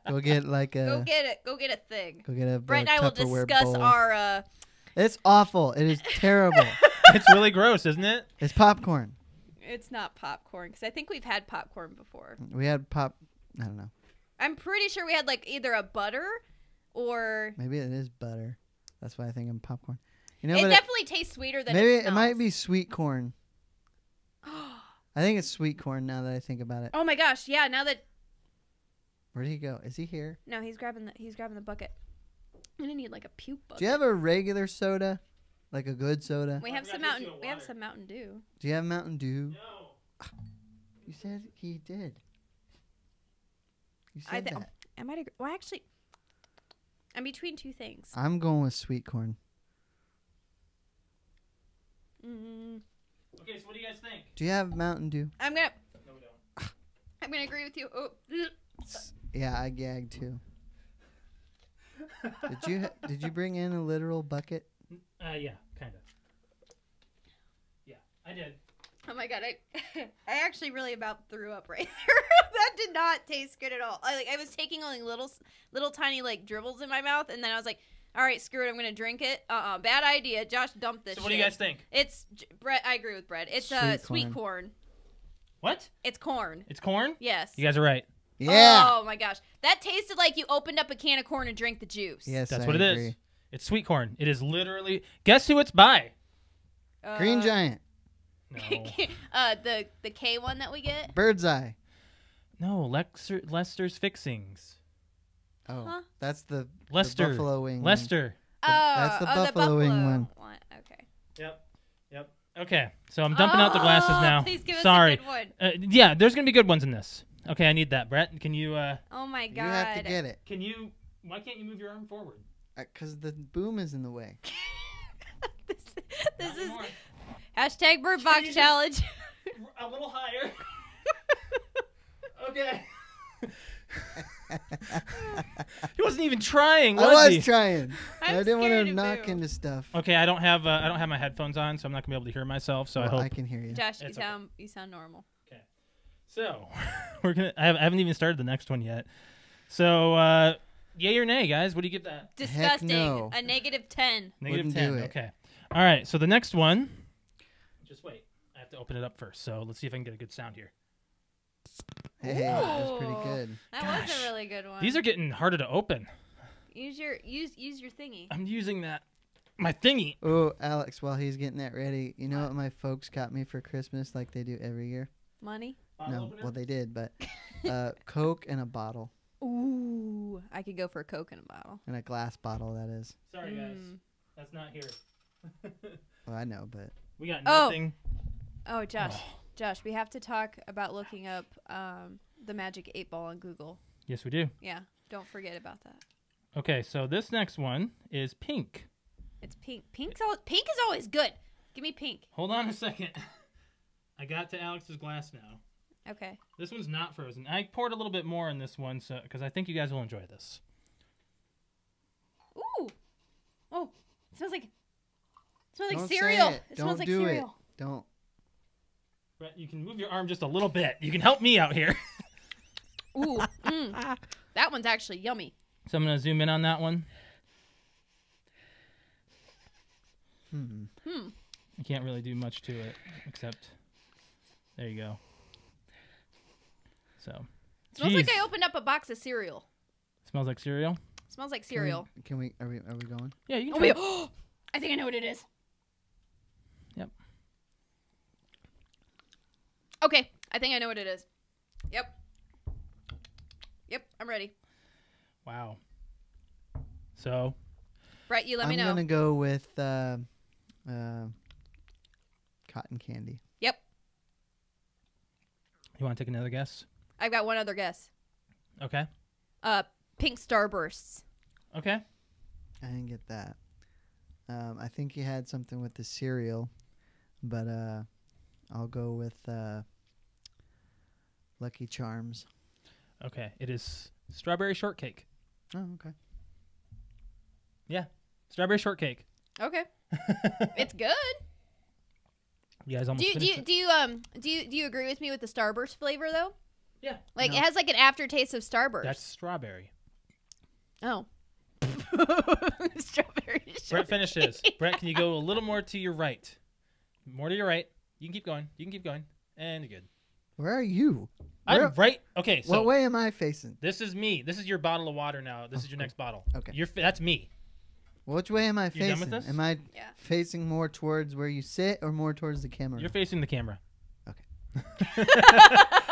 Go get like a. Go get it. Go get a thing. Go get a. Brett and I will Tupperware discuss bowl. our. It's awful. It is terrible. It's really gross, isn't it? It's popcorn. It's not popcorn because I think we've had popcorn before. We had pop. I don't know. I'm pretty sure we had like either a butter or. Maybe it is butter. That's why I think I'm popcorn. You know, It but definitely tastes sweeter than maybe it it might smells. be sweet corn. I think it's sweet corn now that I think about it. Oh my gosh! Yeah. Now that Where'd he go? Is he here? no, he's grabbing the bucket. I'm gonna need like a puke bucket. Do you have a regular soda? Like a good soda? We have some Mountain. We have some Mountain Dew. Do you have Mountain Dew? No. You said he did. You I said think. that. I might agree. Well, actually, I'm between two things. I'm going with sweet corn. Okay, so what do you guys think? Do you have Mountain Dew? I'm gonna. No, we don't. I'm gonna agree with you. Oh. Yeah, I gagged too. Did you bring in a literal bucket? Yeah, kind of. Yeah, I did. Oh my god! I actually really about threw up right there. That did not taste good at all. I was taking only little tiny like dribbles in my mouth, and then I was like, all right, screw it, I'm gonna drink it. Bad idea. Josh dumped this. So what do you guys think? It's Brett. I agree with Brett. It's sweet corn. What? It's corn. It's corn? Yes. You guys are right. Yeah. Oh my gosh, that tasted like you opened up a can of corn and drank the juice. Yes, That's I what it agree. is. It's sweet corn. It is literally. Guess who it's by? Green Giant. No. The K one that we get. Bird's Eye. No, Lester's Fixings. Oh, Huh? that's the Lester. buffalo wing. one. Lester. That's the buffalo wing one. Okay. Yep. Okay, so I'm dumping out the glasses now. Please give us Sorry. a good one. Yeah, there's gonna be good ones in this. Okay, I need that. Brett, can you? Oh my god. You have to get it. Can you? Why can't you move your arm forward? Because the boom is in the way. This Not is anymore. hashtag Bird Can Box you just- Challenge. A little higher. Okay. He wasn't even trying, was I he? was trying. I'm I didn't want scared to of knock you. into stuff. Okay, I don't have my headphones on, so I'm not gonna be able to hear myself. So I Well, hope. I can hear you. Josh, It's you sound normal. So we're gonna. I haven't even started the next one yet. So yay or nay, guys? What do you give that? Disgusting. no. A -10. Negative Wouldn't 10. do it. Okay. All right. So the next one. Just wait. I have to open it up first. So let's see if I can get a good sound here. Hey, that's pretty Ooh. good. That was Gosh. a really good one. These are getting harder to open. Use your thingy. I'm using my thingy. Oh, Alex, while he's getting that ready, you know what my folks got me for Christmas like they do every year? Money. No, well, they did, but Coke and a bottle. Ooh, I could go for a Coke in a bottle. And a glass bottle, that is. Sorry, guys. That's not here. Well, I know, but... We got nothing. Oh, Josh. Josh, we have to talk about looking up the Magic 8 Ball on Google. Yes, we do. Yeah, don't forget about that. Okay, so this next one is pink. It's pink. Pink is always good. Give me pink. Hold on a second. I got to Alex's glass now. Okay. This one's not frozen. I poured a little bit more in this one because I think you guys will enjoy this. Ooh. Oh, it smells like Don't cereal. say It smells like do cereal. It. Don't. Brett, you can move your arm just a little bit. You can help me out here. Ooh. That one's actually yummy. So I'm going to zoom in on that one. I can't really do much to it except there you go. So It smells like I opened up a box of cereal. Smells like cereal? Smells like cereal. Are we going? Yeah, you can Oh, try wait. it. I think I know what it is. Yep. Okay, I think I know what it is. Yep, I'm ready. Wow. So Brett, you let me know. I'm gonna go with cotton candy. Yep, you want to take another guess? I've got one other guess. Okay. Pink Starbursts. Okay. I didn't get that. I think you had something with the cereal, but I'll go with Lucky Charms. Okay. It is strawberry shortcake. Oh, okay. Yeah. Strawberry shortcake. Okay, it's good. You guys almost finished it. Do you agree with me with the Starburst flavor though? Yeah. Like No. it has like an aftertaste of Starburst. That's strawberry. Oh. Strawberry Brett finished his. Brett, can you go a little more to your right? More to your right. You can keep going. And you're good. Where are you? I'm right. Okay, so What way am I facing? this is me. This is your bottle of water now. This is your next bottle. Okay. That's me. Which way am I You facing? done with this? Am I Yeah. facing more towards where you sit or more towards the camera? You're facing the camera. Okay.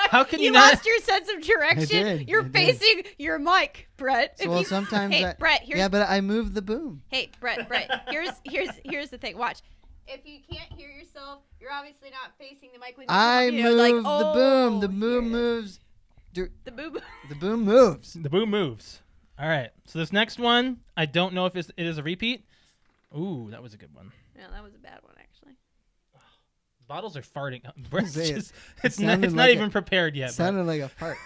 How can you, You not? lost your sense of direction. I did. You're I did. facing your mic, Brett. So, well, sometimes hey, Brett, here's yeah, but I moved the boom. Hey, Brett, here's the thing. Watch. If you can't hear yourself, you're obviously not facing the mic when you I come up, moved like, the boom. The here boom it is. moves. The boom. The boom moves. The boom moves. All right. So this next one, I don't know if it is a repeat. Ooh, that was a good one. No, that was a bad one actually. Bottles are farting. Brett's Say it. just, It it's not sounded it's like not even prepared yet. Brett. Sounded like a fart.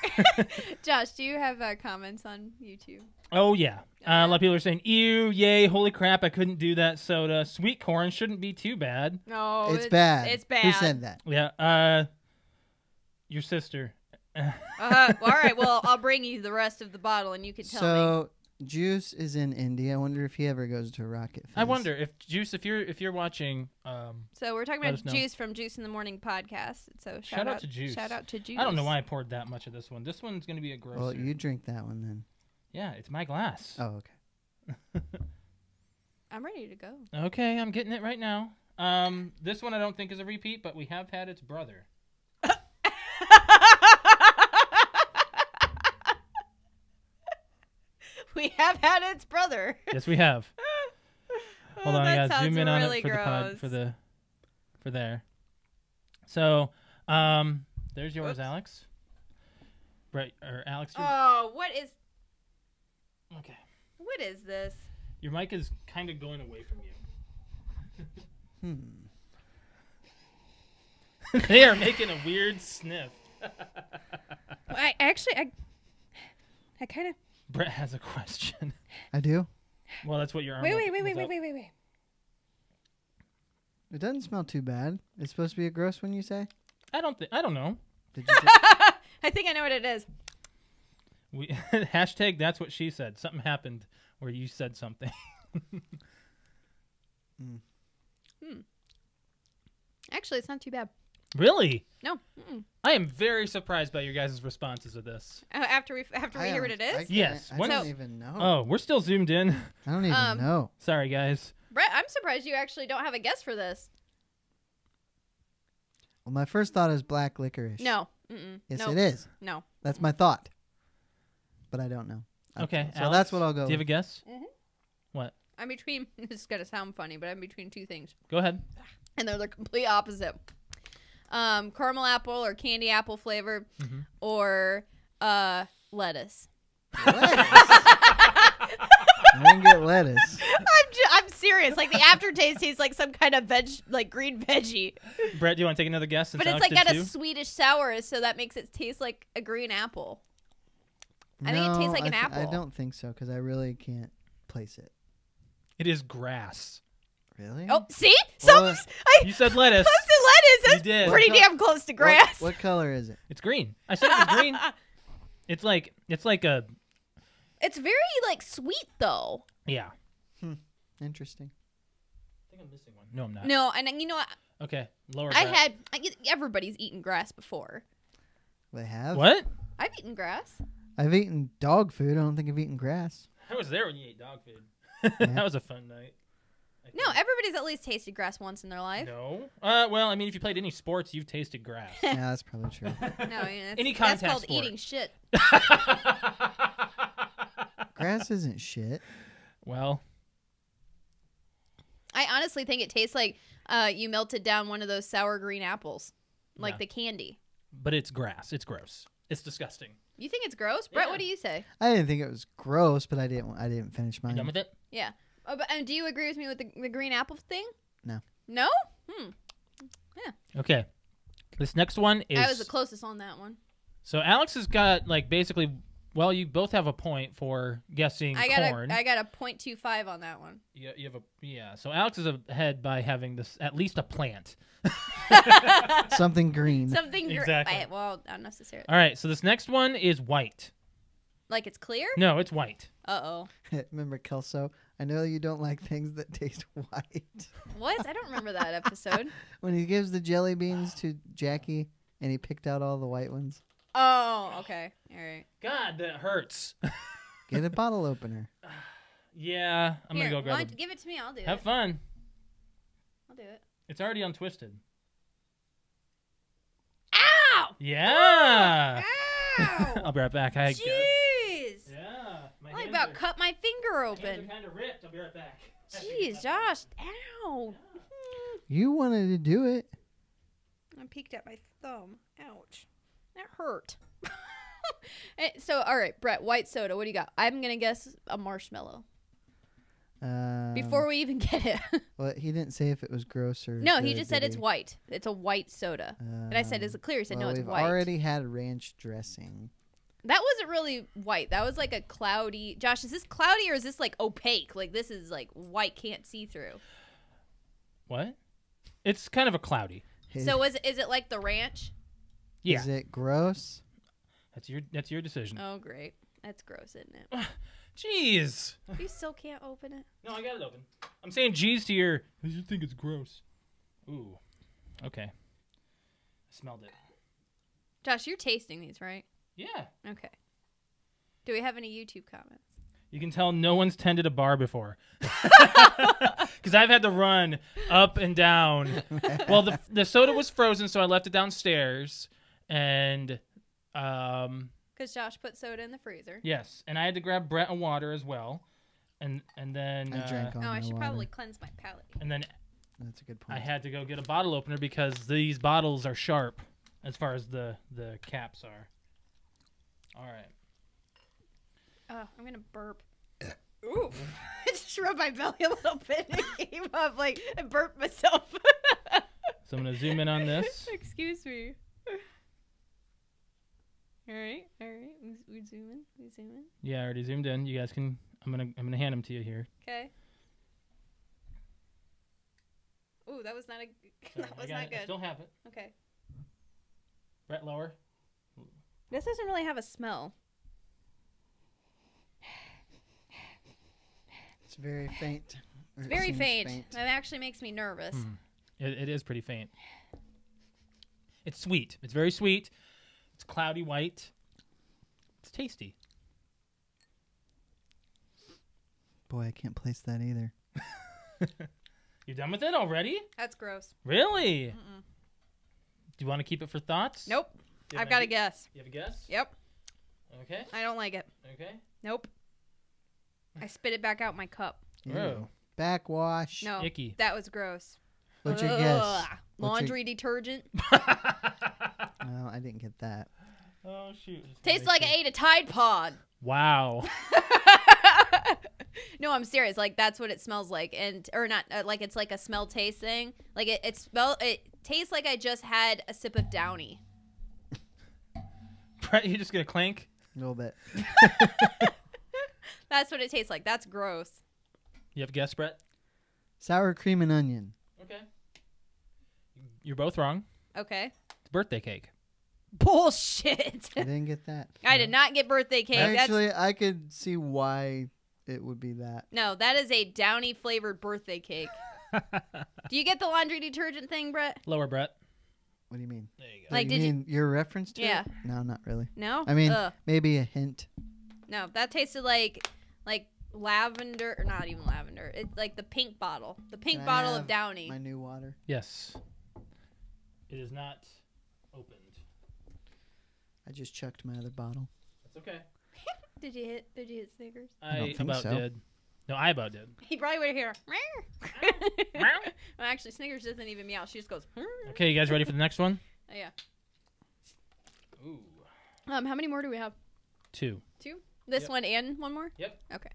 Josh, do you have comments on YouTube? Oh yeah. Yeah. A lot of people are saying, "Ew, yay, holy crap! I couldn't do that soda. Sweet corn shouldn't be too bad." No, It's bad. It's bad. Who said that? Yeah. Your sister. All right. Well, I'll bring you the rest of the bottle, and you can tell me. So Juice is in India. I wonder if he ever goes to Rocket Fest. I wonder if Juice, if you're watching, So we're talking let about us know. Juice from Juice in the Morning podcast. So Shout out to Juice. Shout out to Juice. I don't know why I poured that much of this one. This one's gonna be a gross. Well, you drink that one then. Yeah, it's my glass. Oh, okay. I'm ready to go. Okay, I'm getting it right now. This one I don't think is a repeat, but we have had its brother. We have had its brother. Yes, we have. Hold on, I that gotta zoom sounds in on really it for gross. for there. So, there's yours, Oops. Alex. Right, or Alex. Oh, what is this? Your mic is kind of going away from you. They are making a weird sniff. I kind of. Brett has a question. I do. Well, that's what your arm. Wait. It doesn't smell too bad. It's supposed to be a gross one, you say? I don't know. Did you? I think I know what it is. We hashtag that's what she said. Something happened where you said something. Actually, it's not too bad. Really? No. Mm-mm. I am very surprised by your guys' responses to this. After we hear what it is. Yes, I when- don't So- even know. Oh, we're still zoomed in. I don't even know. Sorry, guys. Brett, I'm surprised you actually don't have a guess for this. Well, my first thought is black licorice. No. Mm-mm. Yes, Nope. it is. No. That's my thought. But I don't know. Okay, So Alex, that's what I'll go Do you have a with. guess? Mhm. What? I'm between. This is gonna sound funny, but I'm between two things, Go ahead. and they're the complete opposite. Caramel apple or candy apple flavor, Mhm. or lettuce. I didn't get lettuce. I'm serious. Like the aftertaste tastes like some kind of like green veggie, Brett, do you want to take another guess? Since but it's Alex like got did a too? sweetish sour, so that makes it taste like a green apple. I think it tastes like an I apple. don't think so because I really can't place it. It is grass. Really? Oh, see, Well, You said lettuce. close to lettuce. You That's did. pretty What- damn close to grass. What color is it? It's green. I said it was green. It's like a It's very like sweet though. yeah. Interesting. I think I'm missing one. No, I'm not. No, and you know what? Okay, lower. Everybody's eaten grass before. They have. What? I've eaten grass. I've eaten dog food. I don't think I've eaten grass. I was there when you ate dog food. Yeah. That was a fun night. I No, think. everybody's at least tasted grass once in their life. No. Well, I mean, if you played any sports, you've tasted grass. Yeah, that's probably true. No, I mean, Any that's contact called sport. eating shit. Grass isn't shit. Well, I honestly think it tastes like you melted down one of those sour green apples, like Yeah. the candy. but it's grass. It's gross. It's disgusting. You think it's gross, Brett? Yeah. What do you say? I didn't think it was gross, but I didn't finish You mine. done with it? Yeah. Oh, but do you agree with me with the green apple thing? No. No? Okay. This next one is. I was the closest on that one. So Alex has got like basically. Well, you both have a point for guessing I corn. got a 0.25 on that one. You have a So Alex is ahead by having this at least a plant. Something green. Something Exactly. well, not necessarily. All right. So this next one is white. Like it's clear? No, it's white. Uh-oh. Remember Kelso? I know you don't like things that taste white. What? I don't remember that episode. When he gives the jelly beans to Jackie and he picked out all the white ones. Oh, okay. All right. God, that hurts. Get a bottle opener. Yeah, I'm Here, gonna go why grab don't you give it to me. I'll do Have it. fun. I'll do it. It's already untwisted. Ow! Yeah. Ow! I'll be right back. Jeez. Yeah. My I hands about are- cut my finger hands are open. kind of ripped. I'll be right back. Jeez, Josh. Ow. You wanted to do it. I peeked at my thumb. Ouch. That hurt. So, all right, Brett, white soda. What do you got? I'm going to guess a marshmallow. Before we even get it. Well, he didn't say if it was gross or. No, he good, just said did it's he? white. It's a white soda. And I said, is it clear? He said, well, no, it's we've white. already had ranch dressing. That wasn't really white. That was like a cloudy. Josh, is this cloudy or is this like opaque? Like this is like white, can't see through. What? It's kind of a cloudy. So is it like the ranch? Yeah. Is it gross? That's your decision. Oh, great. That's gross, isn't it? Jeez. You still can't open it. No, I got it open. I'm saying G's to your. I just think it's gross. Ooh. Okay. I smelled it. Josh, you're tasting these, right? Yeah. Okay. Do we have any YouTube comments? You can tell no one's tended a bar before. Because I've had to run up and down. Well, the soda was frozen, so I left it downstairs. And, Because Josh put soda in the freezer. yes. And I had to grab Brett a water as well. And then, I drank all Oh, my I should water. probably cleanse my palate. and then That's a good I point. had to go get a bottle opener because these bottles are sharp as far as the caps are. All right. Oh, I'm going to burp. Ooh. I just rubbed my belly a little bit and it came up. Like, I burped myself. So I'm going to zoom in on this. Excuse me. All right. We zoom in. Yeah, I already zoomed in. You guys can. I'm gonna hand them to you here. Okay. Ooh, that was not a. So That I was got not it. I good. still have it. Okay. Brett, lower. This doesn't really have a smell. It's very faint. Or It's it very seems faint. That actually makes me nervous. It is pretty faint. It's sweet. It's very sweet. It's cloudy white. It's tasty. Boy, I can't place that either. You done with it already? That's gross. Really? Do you want to keep it for thoughts? Nope. Do you have I've got an a idea? guess. You have a guess? Yep. Okay. I don't like it. Okay. Nope. I spit it back out my cup. Oh. Backwash. No. Icky. That was gross. What's your guess? Ugh. What's your- Laundry detergent. No, I didn't get that. Oh, shoot. Tastes like I ate a Tide Pod. Wow. No, I'm serious. Like that's what it smells like, and or not like it's like a smell taste thing. Like it tastes like I just had a sip of Downy. Brett, you just gonna clank? A little bit. That's what it tastes like. That's gross. You have a guess, Brett? Sour cream and onion. Okay. You're both wrong. Okay. It's birthday cake. Bullshit. I didn't get that. I did not get birthday cake. Actually, I could see why it would be that. No, that is a Downy flavored birthday cake. Do you get the laundry detergent thing, Brett? Lower, Brett. What do you mean? There you go. Like, you did you- mean your reference to Yeah. it? No, not really. No. I mean, Ugh. maybe a hint. No, that tasted like lavender, or not even lavender. It's like the pink bottle. The pink Can I bottle of have Downy. My new water. Yes. It is not opened. I just chucked my other bottle. That's okay. Did you hit Snickers? I don't think about so. did. No, I about did. He probably would hear. Well, actually, Snickers doesn't even meow. She just goes. Okay, you guys ready for the next one? Oh, yeah. Ooh. How many more do we have? 2. Two. This Yep. one and one more. Yep. Okay.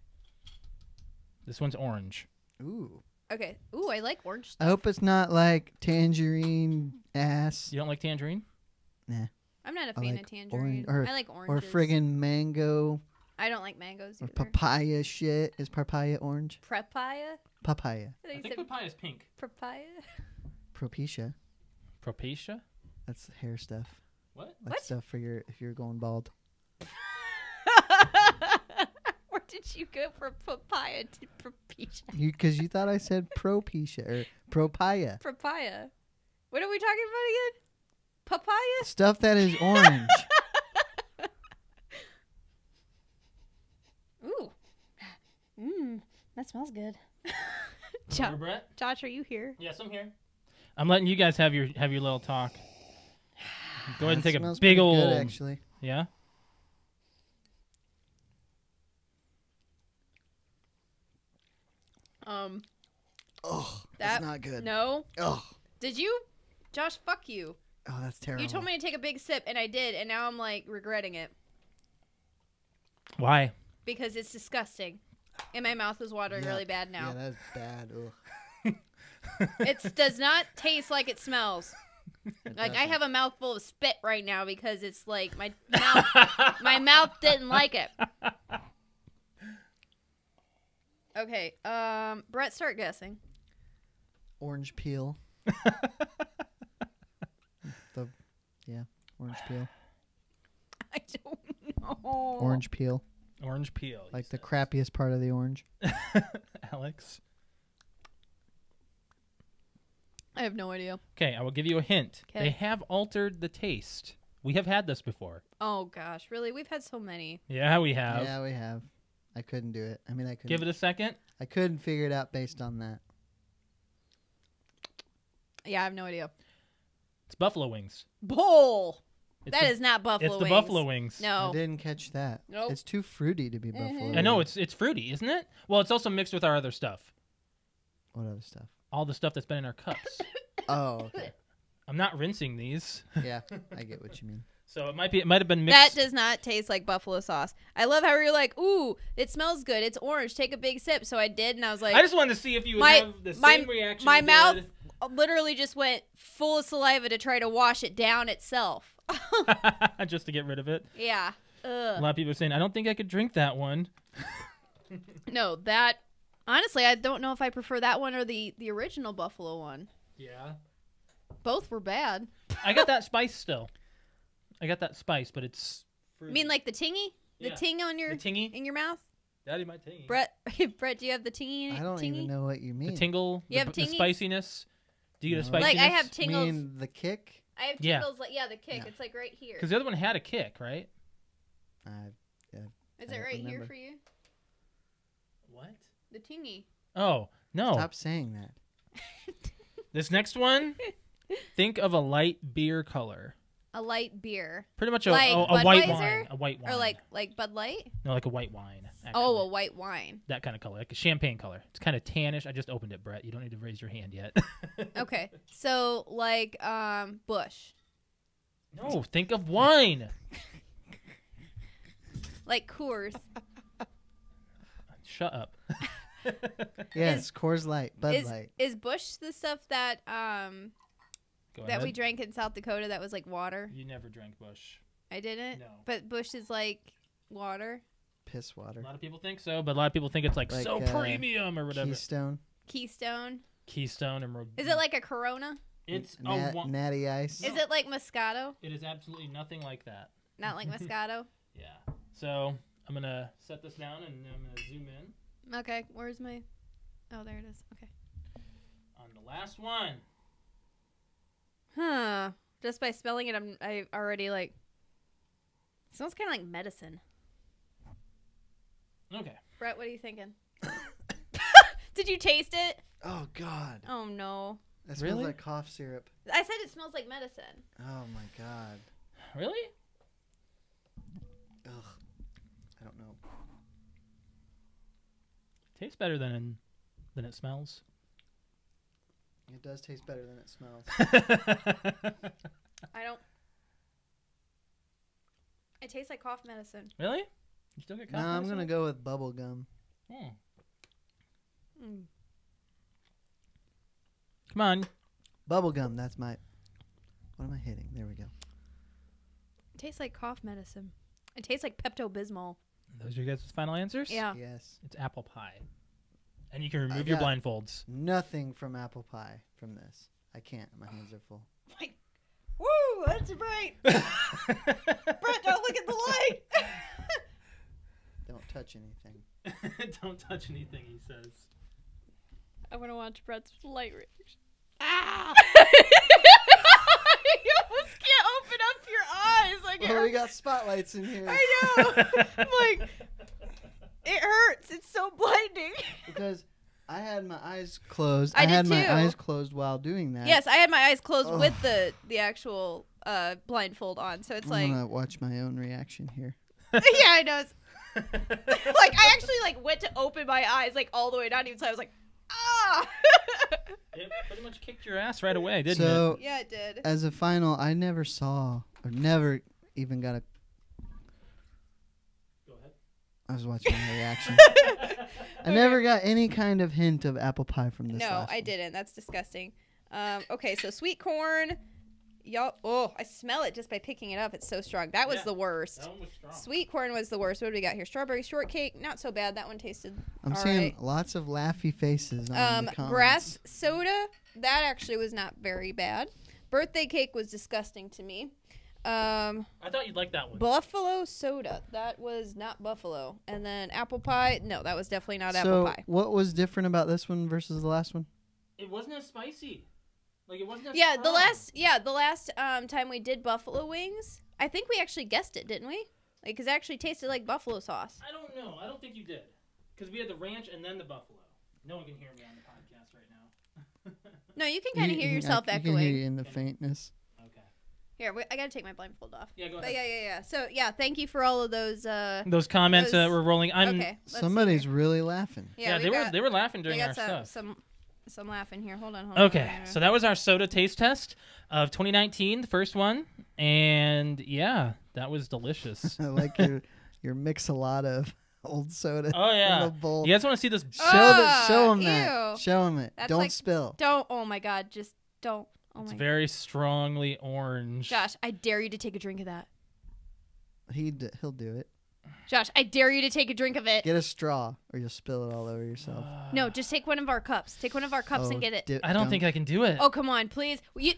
This one's orange. Ooh. Okay. Ooh, I like orange I stuff. hope it's not like tangerine ass You don't like tangerine? I'm not a I fan like of tangerine. orange- I like or oranges. friggin' mango I don't like mangoes or either. papaya shit. Is papaya orange? Papaya? Papaya. I I think think you said papaya's pink. papaya. Propecia. Propecia? That's hair stuff. What? Like What? stuff for your if you're going bald. Where did you go from papaya to propecia? Because you thought I said propecia or propia. Papaya. What are we talking about again? Papaya? Stuff that is orange. Ooh. That smells good. Lower, Brett? Josh, are you here? Yes, I'm here. I'm letting you guys have your little talk. Go ahead and That take a smells big pretty old. good, actually. Yeah. Oh, That- that's not good. No. Oh, Did you? Josh, fuck you. oh, that's terrible. You told me to take a big sip, and I did, and now I'm like regretting it Why? because it's disgusting. And my mouth is watering Yuck. really bad now. Yeah, that's bad. Ugh. It does not taste like it smells. Like I have a mouthful of spit right now because it's like my mouth didn't like it. Okay, Brett, start guessing. Orange peel. Orange peel. I don't know. Orange peel. Orange peel. Like the crappiest part of the orange. Alex. I have no idea. Okay, I will give you a hint. 'Kay. They have altered the taste. We have had this before. Oh gosh, really? We've had so many. Yeah, we have. Yeah, we have. I couldn't do it. I mean, I couldn't. Give it a second. I couldn't figure it out based on that. Yeah, I have no idea. It's buffalo wings. Bull. It's That the, is not buffalo It's the wings. buffalo wings. I No. didn't catch that. Nope. It's too fruity to be buffalo. I know wings. it's fruity, isn't it? Well, it's also mixed with our other stuff. What other stuff? All the stuff that's been in our cups. Oh, okay. I'm not rinsing these, Yeah, I get what you mean. so it might have been That mixed. does not taste like buffalo sauce. I love how you're like, ooh, it smells good. It's orange. Take a big sip. So I did, and I was like, I just wanted to see if you would have the same reaction. my you mouth did. literally just went full of saliva to try to wash it down itself. just to get rid of it. Yeah. A Ugh. lot of people are saying, I don't think I could drink that one. No, that honestly, I don't know if I prefer that one or the original buffalo one. Yeah. Both were bad. I got that spice still. I got that spice, but it's fruity. You mean like the tingy? The Yeah. ting on your the tingy? in your mouth? Daddy might tingy. Brett, Brett, do you have the tingy? I don't tingy? even know what you mean. The tingle, You have the tingies? spiciness. Do you get a No. spiciness? Like I have You tingles. mean the kick? I have Yeah. tingles. Like the kick. No. It's like right here. Because the other one had a kick, right? Is I it don't right here remember. for you? What? The tingy. Oh, no. Stop saying that. This next one, think of a light beer color. A light beer. Pretty much Like a white Budweiser? wine. A white wine. Or like Bud Light? No, like a white wine. Actually. Oh, a white wine. That kind of color. Like a champagne color. It's kind of tannish. I just opened it, Brett. You don't need to raise your hand yet. Okay. So like Bush. No, think of wine. Like Coors. Shut up. Yes, Coors Light, Bud Light. Is Bush the stuff that Go that ahead. we drank in South Dakota that was like water? You never drank Bush. I didn't. No. But Bush is like water. Piss water. A lot of people think so, but a lot of people think it's like Like, so premium or whatever. Keystone. Keystone. Keystone and Is it like a Corona? It's a Natty Ice. Is it like Moscato? It is absolutely nothing like that. Not like Moscato. Yeah. So I'm gonna set this down and I'm gonna zoom in Okay. Where's my? Oh, there it is. Okay. on the last one. Huh. Just by smelling it, I already like. It smells kind of like medicine. Okay. Brett, what are you thinking? Did you taste it? Oh God. Oh no. That smells Really? like cough syrup. I said it smells like medicine. Oh my God. Really? Ugh. I don't know. Tastes better than it smells. It does taste better than it smells. I don't. It tastes like cough medicine. Really? You still get No, cough I'm medicine? gonna go with bubble gum. Hmm. Mm. Come on. Bubble gum. That's my. What am I hitting? There we go. It tastes like cough medicine. It tastes like Pepto-Bismol. Those are your guys' final answers? Yeah. Yes. It's apple pie. And you can remove I've your got- blindfolds. Nothing from apple pie from this. I can't. My hands are full. Like, woo, that's bright. Brett, don't look at the light. Don't touch anything. Don't touch anything, he says. I want to watch Brett's light reaction. Ah! You almost can't open up your eyes. Like Well, we got spotlights in here. I know. Like, it hurts. It's so blinding. Because I had my eyes closed. I did had my too. eyes closed while doing that. Yes, I had my eyes closed Ugh. with the actual blindfold on, so it's I'm like, gonna watch my own reaction here. yeah, I know. Like I actually like went to open my eyes like all the way down, even so I was like, ah. It pretty much kicked your ass right away, didn't So, Yeah, it did. as a final, I never saw or never even got a. it? Go ahead. I was watching my reaction. I never got any kind of hint of apple pie from this. No, last I one. didn't. That's disgusting. Okay, so sweet corn. Yup. Oh, I smell it just by picking it up. It's so strong. That was Yeah, the worst. That one was strong. Sweet corn was the worst. What do we got here? Strawberry shortcake. Not so bad. That one tasted. I'm all seeing right. lots of laughy faces on the comments. Grass soda. That actually was not very bad. Birthday cake was disgusting to me. I thought you'd like that one. Buffalo soda. That was not buffalo. And then apple pie. No, that was definitely not So, apple pie. what was different about this one versus the last one? It wasn't as spicy. Like it wasn't as Yeah, strong. the last time we did buffalo wings, I think we actually guessed it, didn't we? Like, 'cause it actually tasted like buffalo sauce. I don't know. I don't think you did. Because we had the ranch and then the buffalo. No one can hear me on the podcast right now. No, you can kind of hear yourself I echoing. can hear you in the faintness. Okay. Here, I gotta take my blindfold off. Yeah, go But ahead. yeah. So yeah, thank you for all of those. Those comments Those- were rolling. I'm. Okay, let's see Somebody's here. really laughing. Yeah, we they were laughing we during got our stuff. some laughing here. Hold on. Okay, so that was our soda taste test of 2019, the first one, and yeah, that was delicious. I like your mix a lot of old soda Oh in yeah, the bowl. you guys want to see this? Show them that. Ew. Show them it. That's Don't like- spill. Don't. Oh my God, just don't. Oh It's my. very strongly orange. Josh, I dare you to take a drink of that. He'll do it. Josh, I dare you to take a drink of it. Get a straw, or you'll spill it all over yourself. No, just take one of our cups. Take one of our cups and get it. I don't think I can do it. Oh, come on, please. You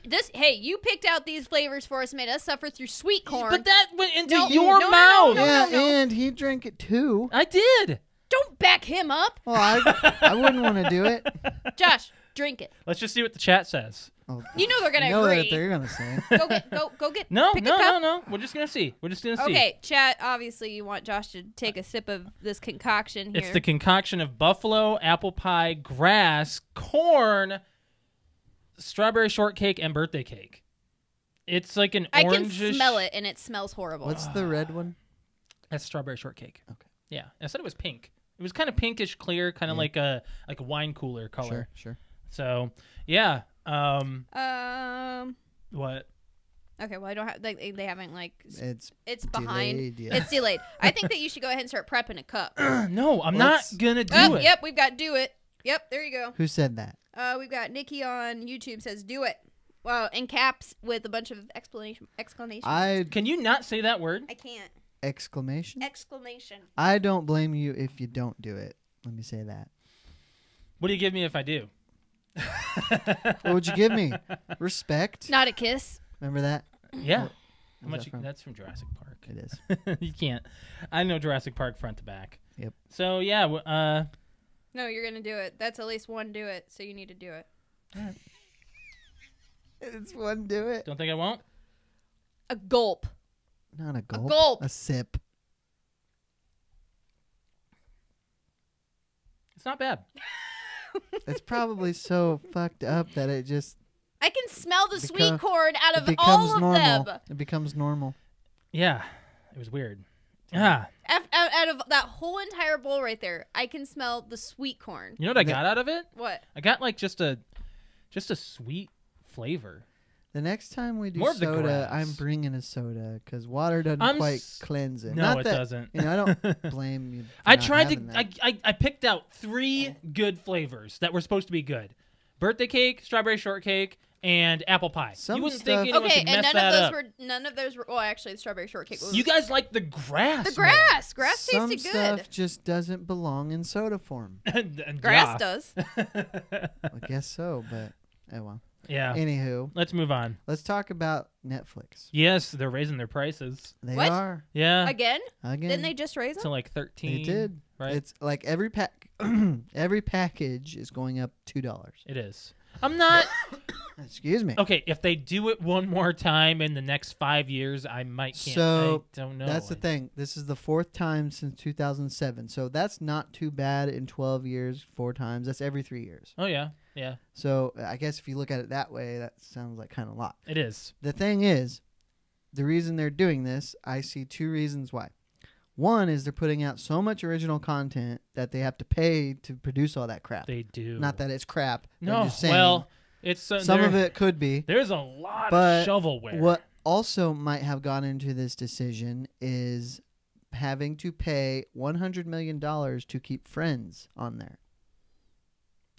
picked out these flavors for us, made us suffer through sweet corn. But that went into No, your no, no, mouth. no, Yeah, no. and he drank it too. I did. Don't back him up. Well, I wouldn't want to do it. Josh, Drink it. Let's just see what the chat says. Oh, You know they're gonna you know agree. what they're gonna say. Go get. No, pick a no, cup. no. We're just gonna see. Okay, chat. Obviously, you want Josh to take a sip of this concoction here. It's the concoction of buffalo, apple pie, grass, corn, strawberry shortcake, and birthday cake. It's like an I can orangish. smell it, and it smells horrible. What's the red one? That's strawberry shortcake. Okay. Yeah, I said it was pink. It was kind of pinkish clear, kind of like a wine cooler color. Sure. So yeah. What? Okay, well, I don't have. They haven't It's behind. delayed, yeah. It's delayed. I think that you should go ahead and start prepping a cup. No, I'm Let's- not gonna do Oh, it. yep, we've got do it. Yep, there you go. Who said that? We've got Nikki on YouTube says do it. Well, in caps with a bunch of exclamation. Can you not say that word? I can't. Exclamation. Exclamation. I don't blame you if you don't do it. Let me say that. What do you give me if I do? What would you give me? Respect. Not a kiss. Remember that? Yeah. How Where's much? that from? That's from Jurassic Park. It is. You can't. I know Jurassic Park front to back. Yep. So yeah. No, you're gonna do it. That's at least one do it. So you need to do it. It's one. Do it. Don't think I won't. A gulp. Not a gulp. gulp. A sip. It's not bad. It's probably so fucked up that it just I can smell the sweet Become- corn out it of becomes all of normal. them. It becomes normal. Yeah. It was weird. Ah. Out of that whole entire bowl right there, I can smell the sweet corn. You know what I got out of it? What? I got like just a sweet flavor. The next time we do More of the soda, grass. I'm bringing a soda because water doesn't I'm quite s- cleanse it. No, Not it that, doesn't. You know, I don't blame you. for I not tried to. having that. I picked out 3 good flavors that were supposed to be good: birthday cake, strawberry shortcake, and apple pie. Some You wouldn't stuff- think anyone Okay, could and mess none that of those up. were. None of those were. Well, actually, the strawberry shortcake was. You guys like the grass. the grass. Grass Some tasted stuff good. just doesn't belong in soda form. And Grass does. I guess so, but oh well. Yeah. Anywho, Let's move on. let's talk about Netflix. Yes, they're raising their prices. They What? are Yeah. Again? again. Didn't they just raise To them? like 13. They did. Right. It's like every every package is going up $2. It is. I'm not. Excuse me. Okay, if they do it one more time in the next 5 years, I might can't. So, I don't know. That's the thing. This is the 4th time since 2007. So that's not too bad in 12 years, 4 times. That's every 3 years. Oh yeah, yeah, So I guess if you look at it that way, that sounds like kind of a lot. it is. The thing is, the reason they're doing this, I see 2 reasons why. One is they're putting out so much original content that they have to pay to produce all that crap. They do. Not that it's crap. I'm No. just saying, Well, it's some of it could be. There's a lot But of shovelware. What also might have gone into this decision is having to pay $100 million to keep Friends on there.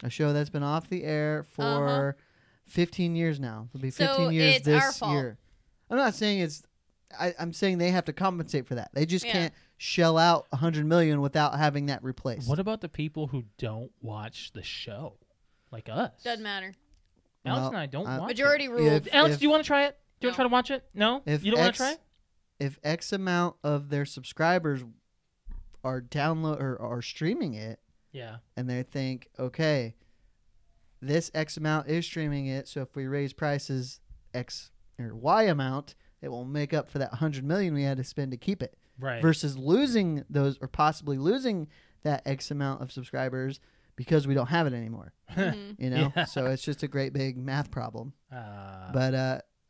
A show that's been off the air for 15 years now. It'll be 15 So years it's our this fault. year. I'm not saying it's. I'm saying they have to compensate for that. They just Yeah. can't shell out $100 million without having that replaced. What about the people who don't watch the show, like us? Doesn't matter. Alex Well, and I don't watch Majority it. rule. Alex, do you want to try it? Do you want No. to try to watch it? No, If you don't want X- to try it? If X amount of their subscribers are download or are streaming it, Yeah. and they think, okay, this X amount is streaming it, so if we raise prices X or Y amount, it will make up for that $100 million we had to spend to keep it. Right. Versus losing those or possibly losing that X amount of subscribers because we don't have it anymore. Mhm. You know, Yeah. so it's just a great big math problem. Uh,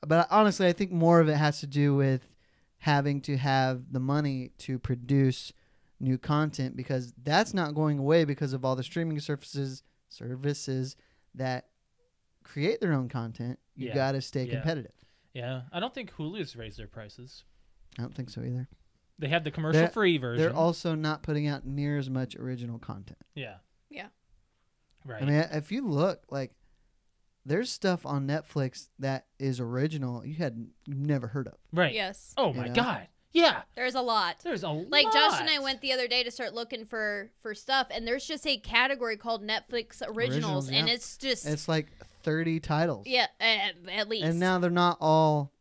But honestly, I think more of it has to do with having to have the money to produce new content because that's not going away because of all the streaming services that create their own content. You Yeah. got to stay Yeah. competitive. yeah. I don't think Hulu's raised their prices. I don't think so either. They have the commercial-free version. They're also not putting out near as much original content. Yeah. Yeah. Right. I mean, if you look, like, there's stuff on Netflix that is original you've never heard of. right. Yes. Oh You my know? God. Yeah. There's a lot. There's a lot. Like Josh and I went the other day to start looking for stuff, and there's just a category called Netflix Originals, and yeah. it's just It's like 30 titles. yeah, at least. And now they're not all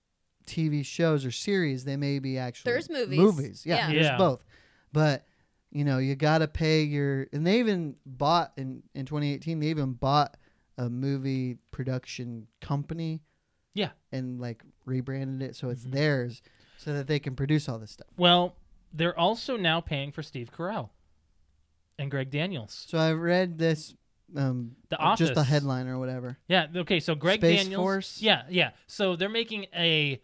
TV shows or series. They may be actually There's movies. Movies, yeah, Yeah. there's Yeah. both. But you know, you got to pay your. And they even bought in 2018. They even bought a movie production company. Yeah. And like rebranded it so it's theirs, so that they can produce all this stuff. Well, they're also now paying for Steve Carell and Greg Daniels. So I read this. The Office. Just the headline or whatever. Yeah. Okay. So Greg Space Daniels. Force? Yeah. So they're making a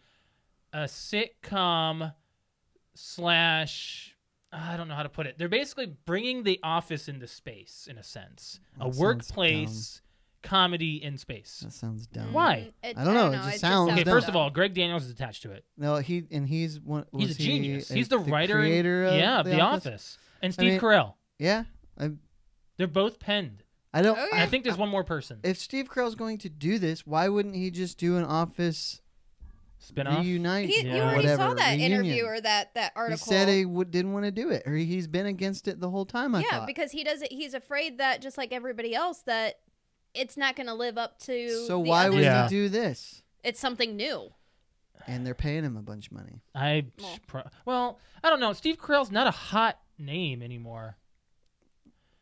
sitcom / I don't know how to put it. They're basically bringing The Office into space, in a sense. That A sounds workplace comedy in space. That sounds dumb. Why? I don't know, it just sounds Okay, dumb. first of all, Greg Daniels is attached to it. No, he's one. He's was a genius. he He's the writer, creator of The Office. And Steve mean, Carell. Yeah, They're both penned. I don't. Oh, I think there's one more person. If Steve Carell's going to do this, why wouldn't he just do an Office Spin-off? reunite? You Yeah. already whatever, saw that reunion? interview or that article. He said he didn't want to do it, or he's been against it the whole time. I yeah, thought. because he's afraid that just like everybody else that it's not going to live up to. So the why other would Yeah. he do this? It's something new. And they're paying him a bunch of money. Well, I don't know. Steve Carell's not a hot name anymore.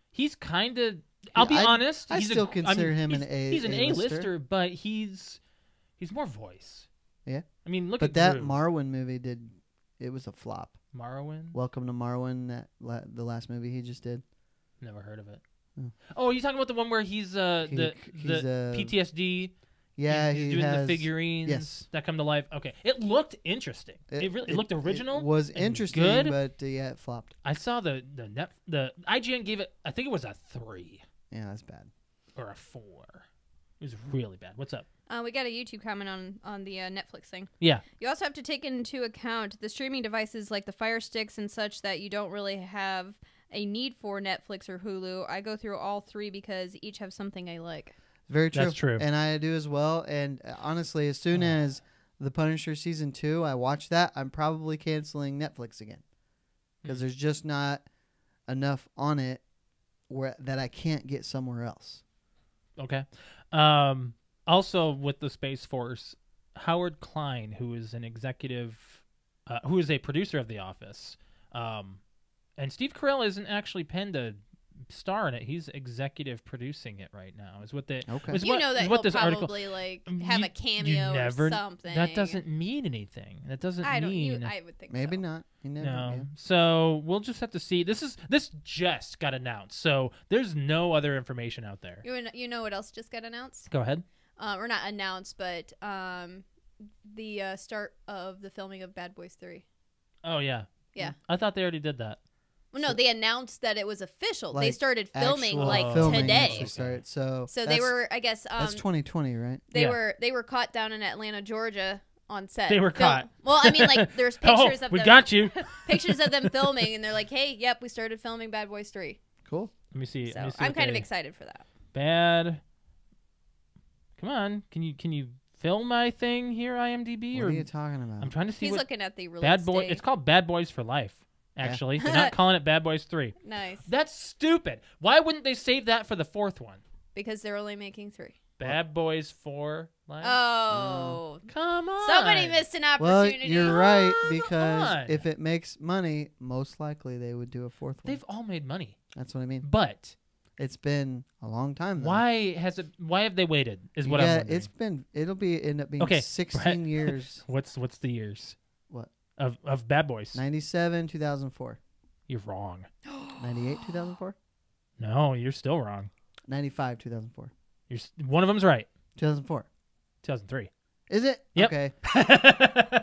He's kind of. I'll be honest. I he's still consider him he's, an A. He's an A-lister. A-lister, but he's more voice. Yeah. I mean, look But at that Drew. Marwin movie it was a flop. Marwin? Welcome to Marwin, the last movie he just did. Never heard of it. Oh. Oh, you talking about the one where he's the PTSD? Yeah, he's he doing has, the figurines yes. that come to life. Okay, it looked interesting. It looked original. It was and interesting, good. but yeah, it flopped. I saw the IGN gave it. I think it was a 3 Yeah, that's bad. or a 4. It was really bad. What's up? We got a YouTube comment on the Netflix thing. Yeah. You also have to take into account the streaming devices like the Fire Sticks and such that you don't really have a need for Netflix or Hulu. I go through all 3 because each have something I like. Very true. That's true. And I do as well. And honestly, as soon as The Punisher Season 2, I watch that, I'm probably canceling Netflix again. Because there's just not enough on it that I can't get somewhere else. Okay. Also, with the Space Force, Howard Klein, who is an executive, who is a producer of The Office, and Steve Carell isn't actually penned a star in it. He's executive producing it right now. Is what the Okay. is You what, know that is what he'll this article. probably have You- a cameo or something. That doesn't mean anything. That doesn't I mean. would think Maybe so. not. You never No. know. So we'll just have to see. This just got announced. So there's no other information out there. You know what else just got announced? Go ahead. Or not announced, but the start of the filming of Bad Boys 3. Oh yeah. Yeah. I thought they already did that. Well, no, they announced that it was official. They Like, started filming Actual like filming today. actually started. So So they that's- were, I guess, That's 2020, right? they Yeah. were caught down in Atlanta, Georgia, on set. They were caught. Well, I mean, like there's pictures of we them. got you. Pictures of them filming, and they're like, "Hey, yep, we started filming Bad Boys 3." Cool. Let me see. So Let me see I'm what kind of they- excited for that. Bad. Come on, can you film my thing here, IMDb? What or are you talking about? I'm trying to see He's what looking at the release Bad Boy. date. It's called Bad Boys for Life. Actually, they're not calling it Bad Boys 3. Nice, That's stupid. Why wouldn't they save that for the 4th one? because they're only making 3. Bad Boys for Life. Oh, Come on. somebody missed an Well, opportunity. you're right, Come because on. if it makes money, most likely they would do a 4th one. They've all made money, That's what I mean. but It's been a long time, though. why have they waited? Is what I'm Yeah, wondering. it'll end up being Okay, 16 Brett. years. What's the years? What? Of Bad Boys? 97, 2004. You're wrong. 98, 2004. No, you're still wrong. 95, 2004. One of them's right. 2004. 2003. Is it? Yep. Okay.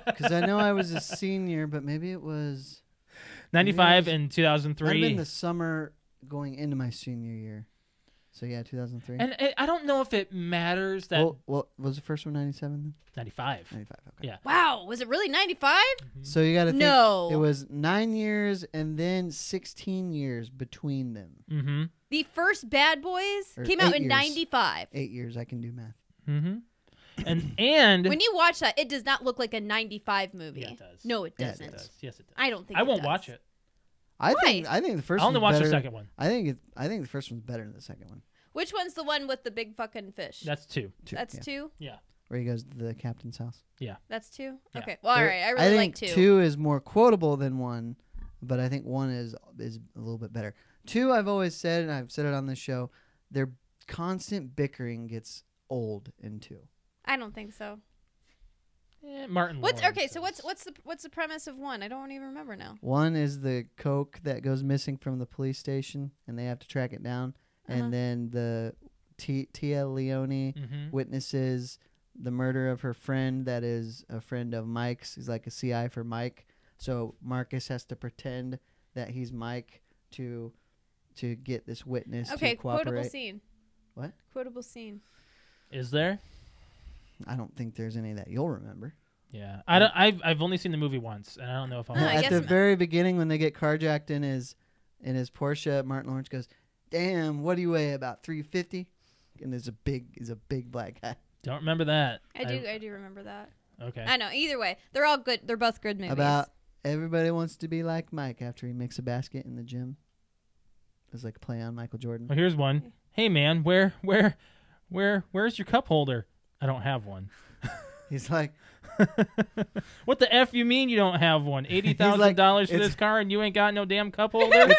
Because I know I was a senior, but maybe it was 95 Maybe it and might have 2003. been the summer going into my senior year. So yeah, 2003. And I don't know if it matters that Well, was the first one 97 then? 95. 95. Okay. Yeah. Wow, was it really 95? So you got to think No. it was 9 years and then 16 years between them. Mm-hmm. The first Bad Boys Or came out 8 in years. 95. 8 years. I can do math. Mm-hmm. And When you watch that, it does not look like a 95 movie. Yeah, it does. No, it Yeah, it doesn't. does. Yes, it does. I don't think I it won't does. watch it. I Why? think the first. I'll only one's watch the better. second one. I think the first one's better than the second one. Which one's the one with the big fucking fish? That's 2. That's yeah. 2? Yeah. Where he goes to the captain's house. That's 2? Yeah. Okay. Well, all right. I really think like 2. 2 is more quotable than 1, but I think 1 is a little bit better. 2, I've always said, and I've said it on this show, they're constant bickering gets old in 2. I don't think so. Martin. What's Lawrence okay? So is- what's the premise of 1? I don't even remember now. 1 is the coke that goes missing from the police station, and they have to track it down. Uh-huh. And then the Tia Leone Mhm. witnesses the murder of her friend that is a friend of Mike's. He's like a CI for Mike. So Marcus has to pretend that he's Mike to get this witness Okay, to cooperate. quotable scene. What? Quotable scene. Is there? I don't think there's any that you'll remember. Yeah, I don't. I've only seen the movie once, and I don't know if I'll. Oh, I At guess the not. very beginning, when they get carjacked in his Porsche, Martin Lawrence goes, "Damn, what do you weigh? About 350?" And he's a big black guy. Don't remember that. I do remember that. Okay. I know. Either way, they're all good. They're both good movies. About everybody wants to be like Mike after he makes a basket in the gym. It's like a play on Michael Jordan. Well, here's one. Hey man, where's your cup holder? I don't have one. He's like, What the f you mean you don't have one? $80,000 for it's- this car and you ain't got no damn cup holder?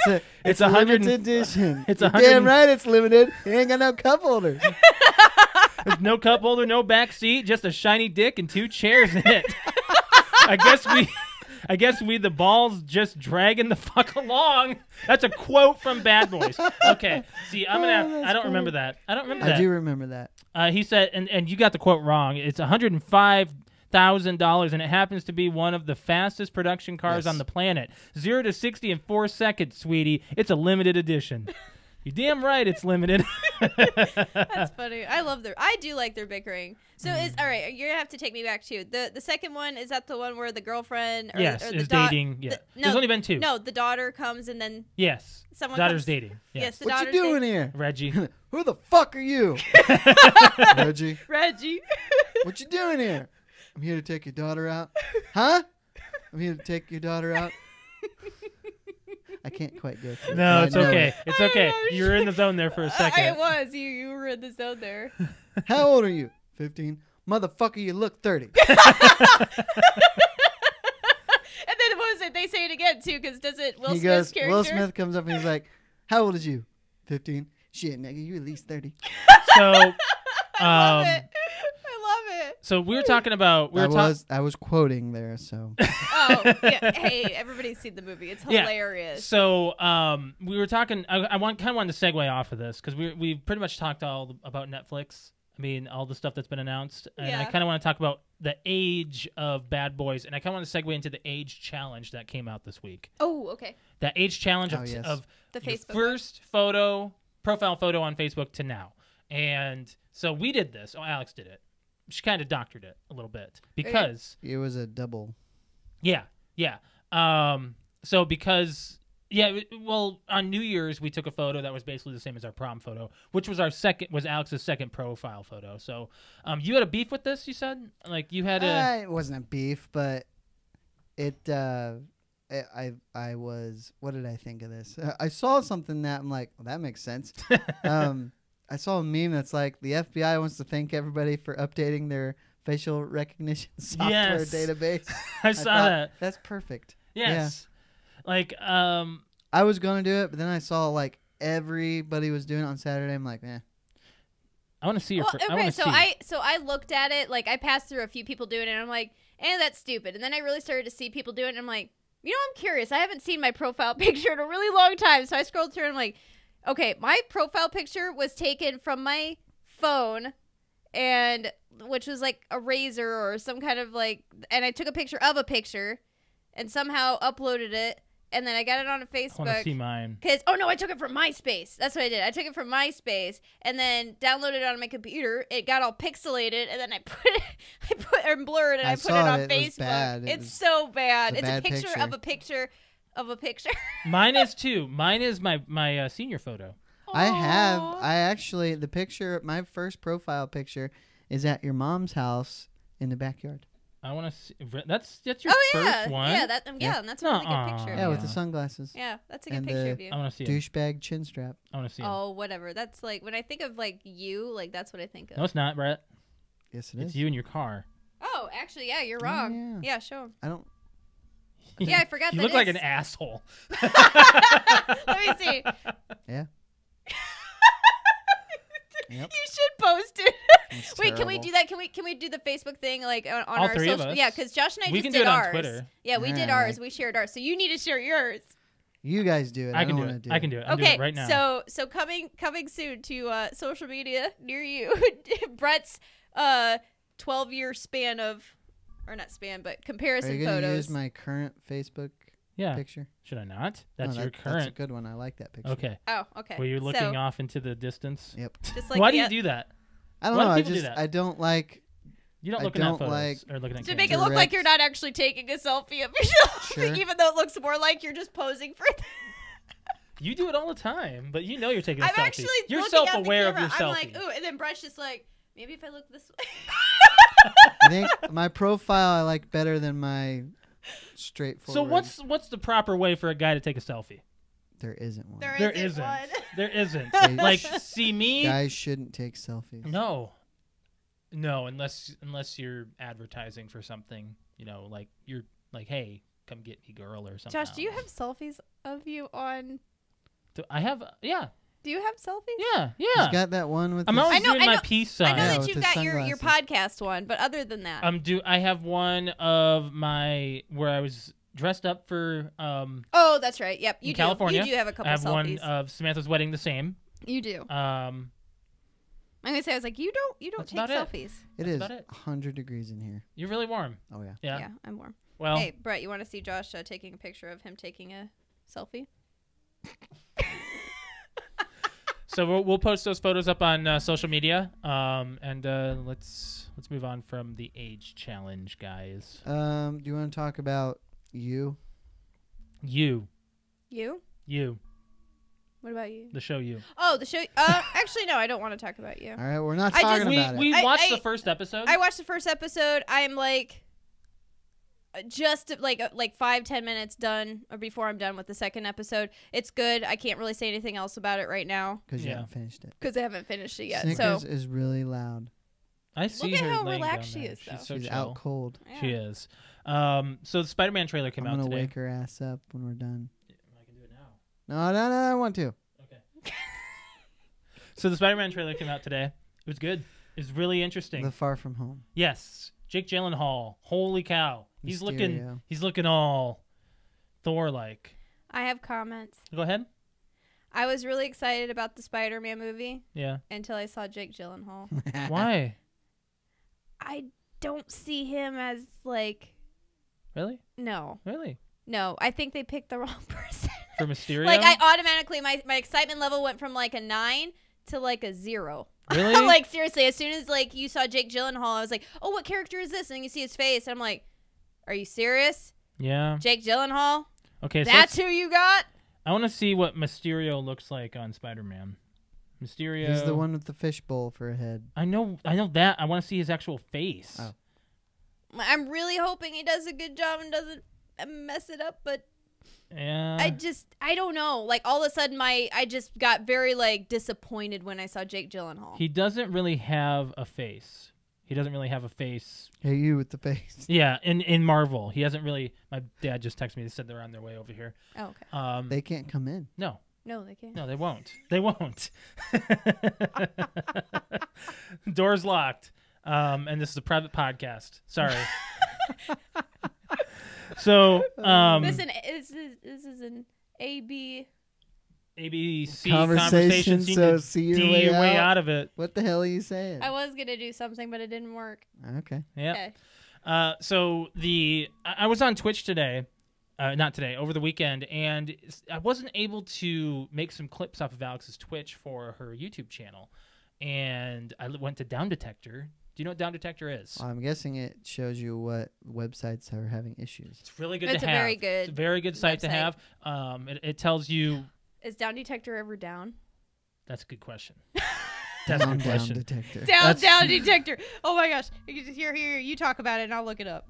it's a a hundred limited and- edition. it's You're 100 damn and- right it's limited. He ain't got no cup holders. There's no cup holder, no back seat, just a shiny dick and 2 chairs in it. I guess we the balls just dragging the fuck along. That's a quote from Bad Boys. Okay. See, I'm gonna. that's I don't funny. remember that. I don't remember I that. do remember that. He said, and you got the quote wrong. It's $105,000, and it happens to be one of the fastest production cars Yes. on the planet. 0 to 60 in 4 seconds, sweetie. It's a limited edition. You damn right, it's limited. That's funny. I do like their bickering. So it's all right. You're gonna have to take me back to the second one. Is that the one where the girlfriend or, Yes, or the is dating. Yeah, no, there's only been 2. No, the daughter comes and then Yes, someone daughter's comes. dating. Yes, the What you daughter's doing dating. here? Reggie. Who the fuck are you? Reggie. Reggie. What you doing here? I'm here to take your daughter out. Huh? I'm here to take your daughter out. I can't quite go through it, No, but it's I know okay. it. It's okay. You were in the zone there for a second. I was. You were in the zone there. How old are you? 15. Motherfucker, you look 30. And then what was it? They say it again too, because does it Will He Smith's goes, character? Will Smith comes up and he's like, how old is you? 15. Shit, nigga, you at least 30. So, I love it. I love it. so we were talking about I was quoting there, so. Oh, yeah. Hey, everybody's seen the movie. It's Yeah. hilarious. So we were talking. I kind of wanted to segue off of this because we pretty much talked about Netflix. I mean, all the stuff that's been announced, and I Yeah. kind of want to talk about the age of Bad Boys, and I kind of want to segue into the age challenge that came out this week. Oh, okay. That age challenge Oh, yes. of The your Facebook first profile photo on Facebook to now, and so we did this. Oh, Alex did it. She kind of doctored it a little bit because. It was a double. Yeah. So because well, on New Year's we took a photo that was basically the same as our prom photo, which was Alex's second profile photo. So, you had a beef with this. You said like you had a. It wasn't a beef, but it. I was. What did I think of this? I saw something that I'm like, well, that makes sense. I saw a meme that's like the FBI wants to thank everybody for updating their facial recognition software Yes. database. I saw thought, that. That's perfect. Yes. Like I was gonna do it, but then I saw like everybody was doing it on Saturday. I'm like, I want to see your. Well, I want okay, to see. so I looked at it, like I passed through a few people doing it, and I'm like, that's stupid. And then I really started to see people doing it, and I'm like, I'm curious. I haven't seen my profile picture in a really long time. So I scrolled through and I'm like, okay, my profile picture was taken from my phone, and which was like a razor or some kind of like, and I took a picture of a picture and somehow uploaded it. And then I got it on I want to Facebook. see mine. I took it from MySpace. That's what I did. I took it from MySpace and then downloaded it on my computer. It got all pixelated, and then I put it blurred, and I put it saw on it. It was Facebook. bad. It It's was so bad. a It's bad a picture picture. of a picture of a picture. Mine is too. Mine is my senior photo. I have. Aw. I actually the picture. My first profile picture is at your mom's house in the backyard. I want to see. That's your Oh yeah, first one. yeah. That's a really good Nuh-uh. picture. Yeah, of with you. the sunglasses. Yeah, that's a good And picture the- of you. I want to see it. Douchebag chin strap. I want to see it. Oh, whatever. That's like when I think of like you, like that's what I think of. No, it's not, Brett. Yes, it is. It's you in your car. Oh, actually, yeah, you're wrong. yeah. Yeah, show 'em. I don't. Yeah, I forgot. You that look like is- an asshole. Let me see. Yeah. Yep. You should post it. It's Wait, can we terrible. do that? Can we do the Facebook thing like on All our three of social? us. Yeah, because Josh and I We just can did do it on ours. Twitter. Yeah, we did Yeah, ours. like- We shared ours. So you need to share yours. You guys do it. I I can don't do want it. to do I can do it. I'm doing Okay, it right now. so coming soon to social media near you. Brett's 12-year span of, or not span, but Are comparison you gonna photos. use my current Facebook Yeah. picture? Should I not? That's No, your That's a current. good one. I like that picture. Okay. Oh, okay. Well, you're looking so, off into the distance. Yep. Just like Why do the- you do that? I don't Why do know. I people do just that? I don't like. You don't I look at that don't photos like or looking at to cameras. make it look like direct- you're not actually taking a selfie of yourself, Sure. even though it looks more like you're just posing for. You do it all the time, but you know you're taking a I'm selfie. actually You're looking at the self-aware of camera. your I'm selfie. like, ooh, and then Brett's just like, maybe if I look this way. I think my profile I like better than my straightforward. So what's the proper way for a guy to take a selfie? There isn't one. There isn't. one. There isn't. They Like, sh- see me? Guys shouldn't take selfies. No, unless you're advertising for something, like you're like, hey, come get me, girl, or something. Josh, do you have selfies of you on? I have, yeah, Do you have selfies? yeah. He's got that one with. I'm his- always I know- doing I my know- peace I sign. know Yeah, that with you've his got your sunglasses. podcast one, but other than that, I have one of my where I was dressed up for oh, that's right. Yep, you in do. California. You do have a I couple have selfies. one of Samantha's wedding, the same. You do. Um, I'm gonna say I was like, you don't That's take about it. selfies. It That's is about it. 100 degrees in here. you're really warm. Oh yeah. Yeah. Yeah, I'm warm. Well, Hey, Brett, you want to see Josh taking a picture of him taking a selfie? so we'll post those photos up on social media. And let's move on from the age challenge, guys. Do you want to talk about you? You, You? What about you? the show you. Oh, the show. Actually, no, I don't want to talk about you. All right, we're not I just- talking about We it. watched I- the first episode. I watched the first episode. I'm like, just like 5-10 minutes done, or before I'm done with the second episode. It's good. I can't really say anything else about it right now Because you Yeah. haven't finished it. because I haven't finished it yet. Snickers So is really loud. I see at her how laying relaxed down she there. is, She's though. so She's chill. out cold. yeah. She is. So the Spider-Man trailer came I'm out gonna today. wake her ass up when we're done. I can do it now. No, I want to. Okay. So the Spider-Man trailer came out today. It was good. It was really interesting. The Far From Home. Yes, Jake Gyllenhaal. Holy cow, he's Mysterio. looking all Thor-like. I have comments. Go ahead. I was really excited about the Spider-Man movie Yeah. until I saw Jake Gyllenhaal. Why? I don't see him as like Really? no. I think they picked the wrong person. For Mysterio? Like I automatically my excitement level went from like a 9 to like a 0. Really? Like seriously, as soon as like you saw Jake Gyllenhaal, I was like, "Oh, what character is this?" And you see his face, and I'm like, "Are you serious? Yeah. Jake Gyllenhaal? Okay. So That's who you got?" I want to see what Mysterio looks like on Spider-Man. Mysterio. He's the one with the fishbowl for a head. I know that. I want to see his actual face. Oh. I'm really hoping he does a good job and doesn't mess it up, but Yeah. I don't know. Like all of a sudden I just got very like disappointed when I saw Jake Gyllenhaal. He doesn't really have a face. He doesn't really have a face. Hey, you with the face. Yeah, in Marvel, he hasn't really. My dad just texted me. They said they're on their way over here. Oh, okay. They can't come in. No, No, they can't. they won't. They won't. Doors locked. And this is a private podcast. Sorry. So, This is an AB. ABC Conversation, conversations. You so need to see your D way your way out. out of it. What the hell are you saying? I was gonna do something, but it didn't work. Okay. Yeah. Okay. So I was on Twitch today, not today, over the weekend, and I wasn't able to make some clips off of Alex's Twitch for her YouTube channel, and I went to Down Detector. Do you know what Down Detector is? Well, I'm guessing it shows you what websites are having issues. It's really good It's to a have. very good It's a very good site to website. have. It tells you. Is Down Detector ever down? That's a good question. That's a Down good question. detector. Down Detector. Oh my gosh. Here, you talk about it and I'll look it up.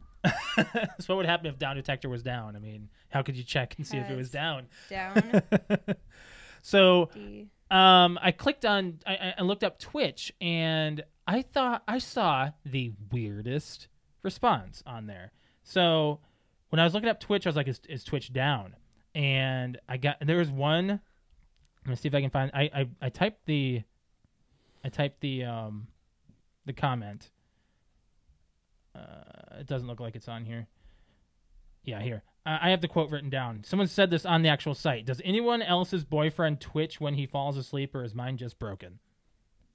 So what would happen if Down Detector was down? I mean, how could you check and see if it was down? Down. So D. I clicked on, I looked up Twitch, and I thought I saw the weirdest response on there. So when I was looking up Twitch, I was like, is Twitch down? And there was one. I'm gonna see if I can find. I typed I typed the comment. It doesn't look like it's on here. Yeah, here. I have the quote written down. Someone said this on the actual site. Does anyone else's boyfriend twitch when he falls asleep, or is mine just broken?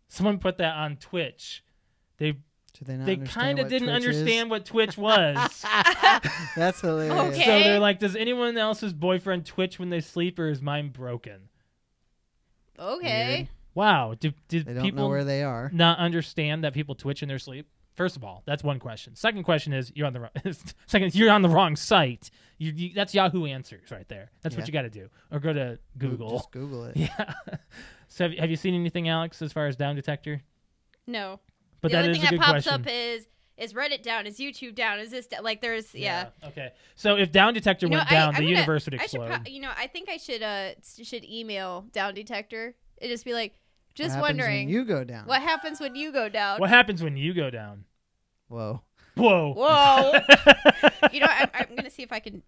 Someone put that on Twitch. They kind of didn't understand what Twitch was. That's hilarious. Okay. So they're like, does anyone else's boyfriend twitch when they sleep, or is mine broken? Okay. Weird. Wow. Did They don't know people where they are. not understand that people twitch in their sleep? First of all, that's one question. Second question is you're on the wrong site. That's Yahoo Answers right there. That's what you got to do, or go to Google. Just Google it. Yeah. So have you seen anything, Alex, as far as Down Detector? No. But the that only is thing a good that pops question. up is Reddit down, is YouTube down, is this like there's yeah. Okay. So if Down Detector went down, the universe would I should explode. I think I should email Down Detector and just be like, What just happens wondering when you go down. what happens when you go down. What happens when you go down? Whoa. Whoa. Whoa. I'm gonna see if I can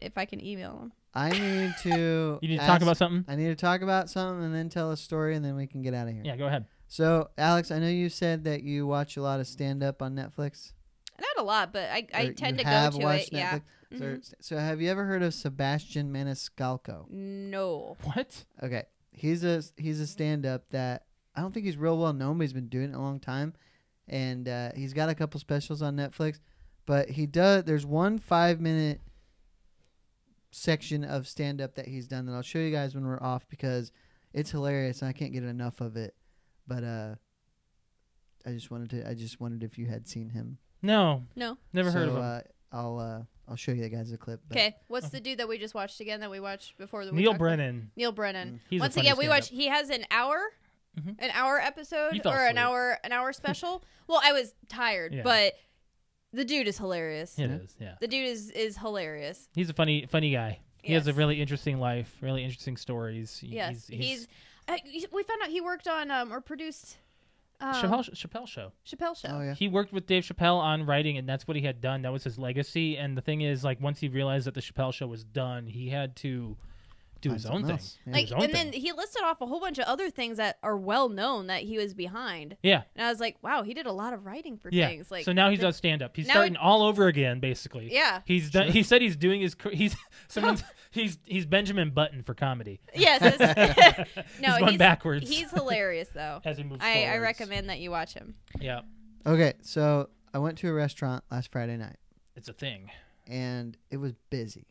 email them. I need to. You need to talk about something? I need to talk about something and then tell a story and then we can get out of here. Yeah, go ahead. So, Alex, I know you said that you watch a lot of stand-up on Netflix. Not a lot, but I Or tend you to have go to watched it. Yeah. Netflix? So, have you ever heard of Sebastian Maniscalco? No. What? Okay, he's a stand-up that I don't think he's real well known, but he's been doing it a long time, and he's got a couple specials on Netflix. But there's one 5-minute section of stand-up that he's done that I'll show you guys when we're off because it's hilarious and I can't get enough of it. But I just wondered if you had seen him. No. Never heard of him. I'll show you guys a clip. Okay, what's the dude that we just watched again that we watched before? Neil Brennan. Neil Brennan. He's Once a funny again, we watched. stand-up. He has an hour, Mhm. an hour episode You fell or an asleep. hour special. Well, I was tired, Yeah. but the dude is hilarious. It is, yeah. The dude is hilarious. He's a funny guy. He has a Yes. really interesting life, really interesting stories. Yes, we found out he worked on or produced Chappelle Show. Chappelle Show. Oh yeah. He worked with Dave Chappelle on writing, and that's what he had done. That was his legacy. And the thing is, like, once he realized that the Chappelle Show was done, he had to do Find his own something thing. else. Yeah. Do Like, his own and thing. then he listed off a whole bunch of other things that are well known that he was behind. Yeah. And I was like, wow, he did a lot of writing for Yeah. things. Like, So now he's on stand up. He's now starting all over again, basically. yeah. He's done. He said he's doing his. He's Benjamin Button for comedy. Yes. No, he's going backwards. He's hilarious though. As he moves I forwards. recommend that you watch him. Yeah, Okay, so I went to a restaurant last Friday night, it's a thing. and it was busy.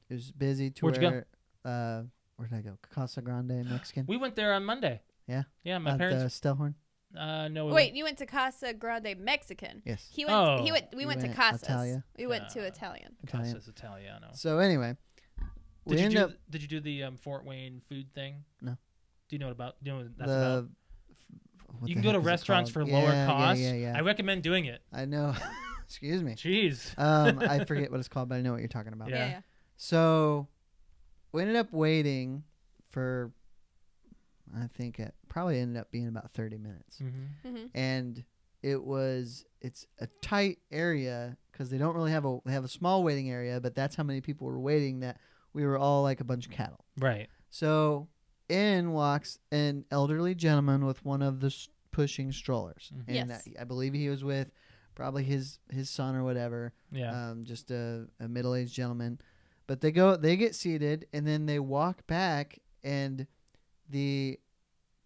It was busy to Where'd you where. Where did I go? Casa Grande Mexican. We went there on Monday. Yeah? Yeah, my At parents. the Stellhorn. No. Wait, you went to Casa Grande Mexican. Yes. He went. Oh. We went to went Casas. Italia. We went to Italian. Italian. Casas Italiano. So anyway, we Did ended up you do the Fort Wayne food thing? No. Do you know what about? Do you know what that's the. about? What You the can go to heck is it restaurants called? for lower Yeah, costs. Yeah. I recommend doing it. I know. Excuse me. Jeez. I forget what it's called, but I know what you're talking about. Yeah. Yeah. So we ended up waiting for, I think it probably ended up being about 30 minutes. Mm-hmm. Mm-hmm. And it's a tight area because they don't really they have a small waiting area, but that's how many people were waiting that we were all like a bunch of cattle. Right. So in walks an elderly gentleman with one of the pushing strollers. Mhm. And Yes. I believe he was with probably his son or whatever. Yeah. Just a middle-aged gentleman. But they get seated, and then they walk back, and the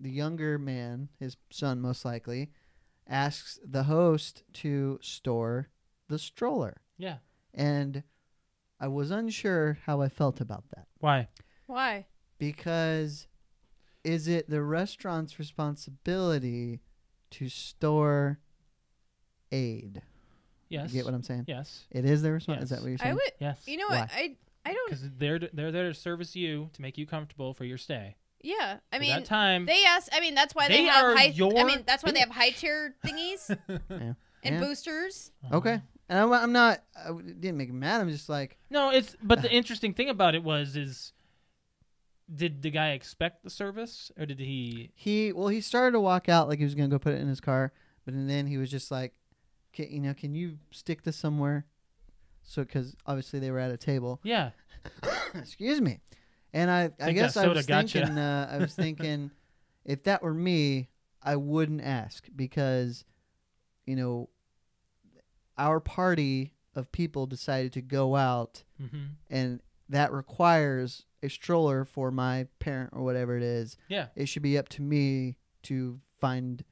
younger man, his son most likely, asks the host to store the stroller. Yeah. And I was unsure how I felt about that. Why? Why? Because is it the restaurant's responsibility to store aid? Yes. You get what I'm saying? Yes. It is their responsibility. Is Yes. that what you're I saying? would. Yes. You know Why? what? I don't. Because they're there to service you to make you comfortable for your stay. Yeah. I For mean, that time. they asked. I mean, that's why they They have are high. your I mean, that's why they have high chair thingies Yeah. and Yeah. boosters. Okay. And I'm not. I didn't make him mad. I'm just like, No, but the interesting thing about it is did the guy expect the service or did he? he started to walk out like he was gonna go put it in his car, but then he was just like, can you stick this somewhere? So because obviously they were at a table. Yeah. Excuse me. And I Think guess that I was soda gotcha. thinking, if that were me, I wouldn't ask because, our party of people decided to go out, Mm-hmm. and that requires a stroller for my parent or whatever it is. Yeah. It should be up to me to find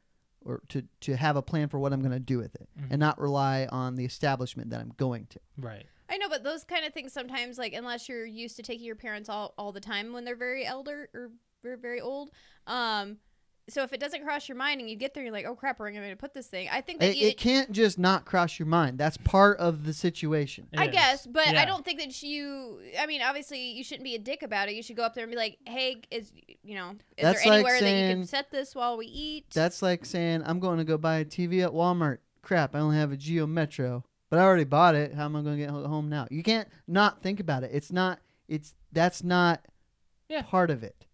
or to have a plan for what I'm going to do with it, Mhm. and not rely on the establishment that I'm going to. Right. I know, but those kind of things sometimes, like, unless you're used to taking your parents all the time when they're very elder or very old, so if it doesn't cross your mind and you get there, you're like, oh crap, where am I going to put this thing? I think that It can't just not cross your mind. That's part of the situation. It I is. guess, but Yeah. I don't think that I mean, obviously, you shouldn't be a dick about it. You should go up there and be like, hey, is That's there like anywhere that you saying- can set this while we eat? That's like saying, I'm going to go buy a TV at Walmart. Crap, I only have a Geo Metro, but I already bought it. How am I going to get home now? You can't not think about it. That's not Yeah. part of it.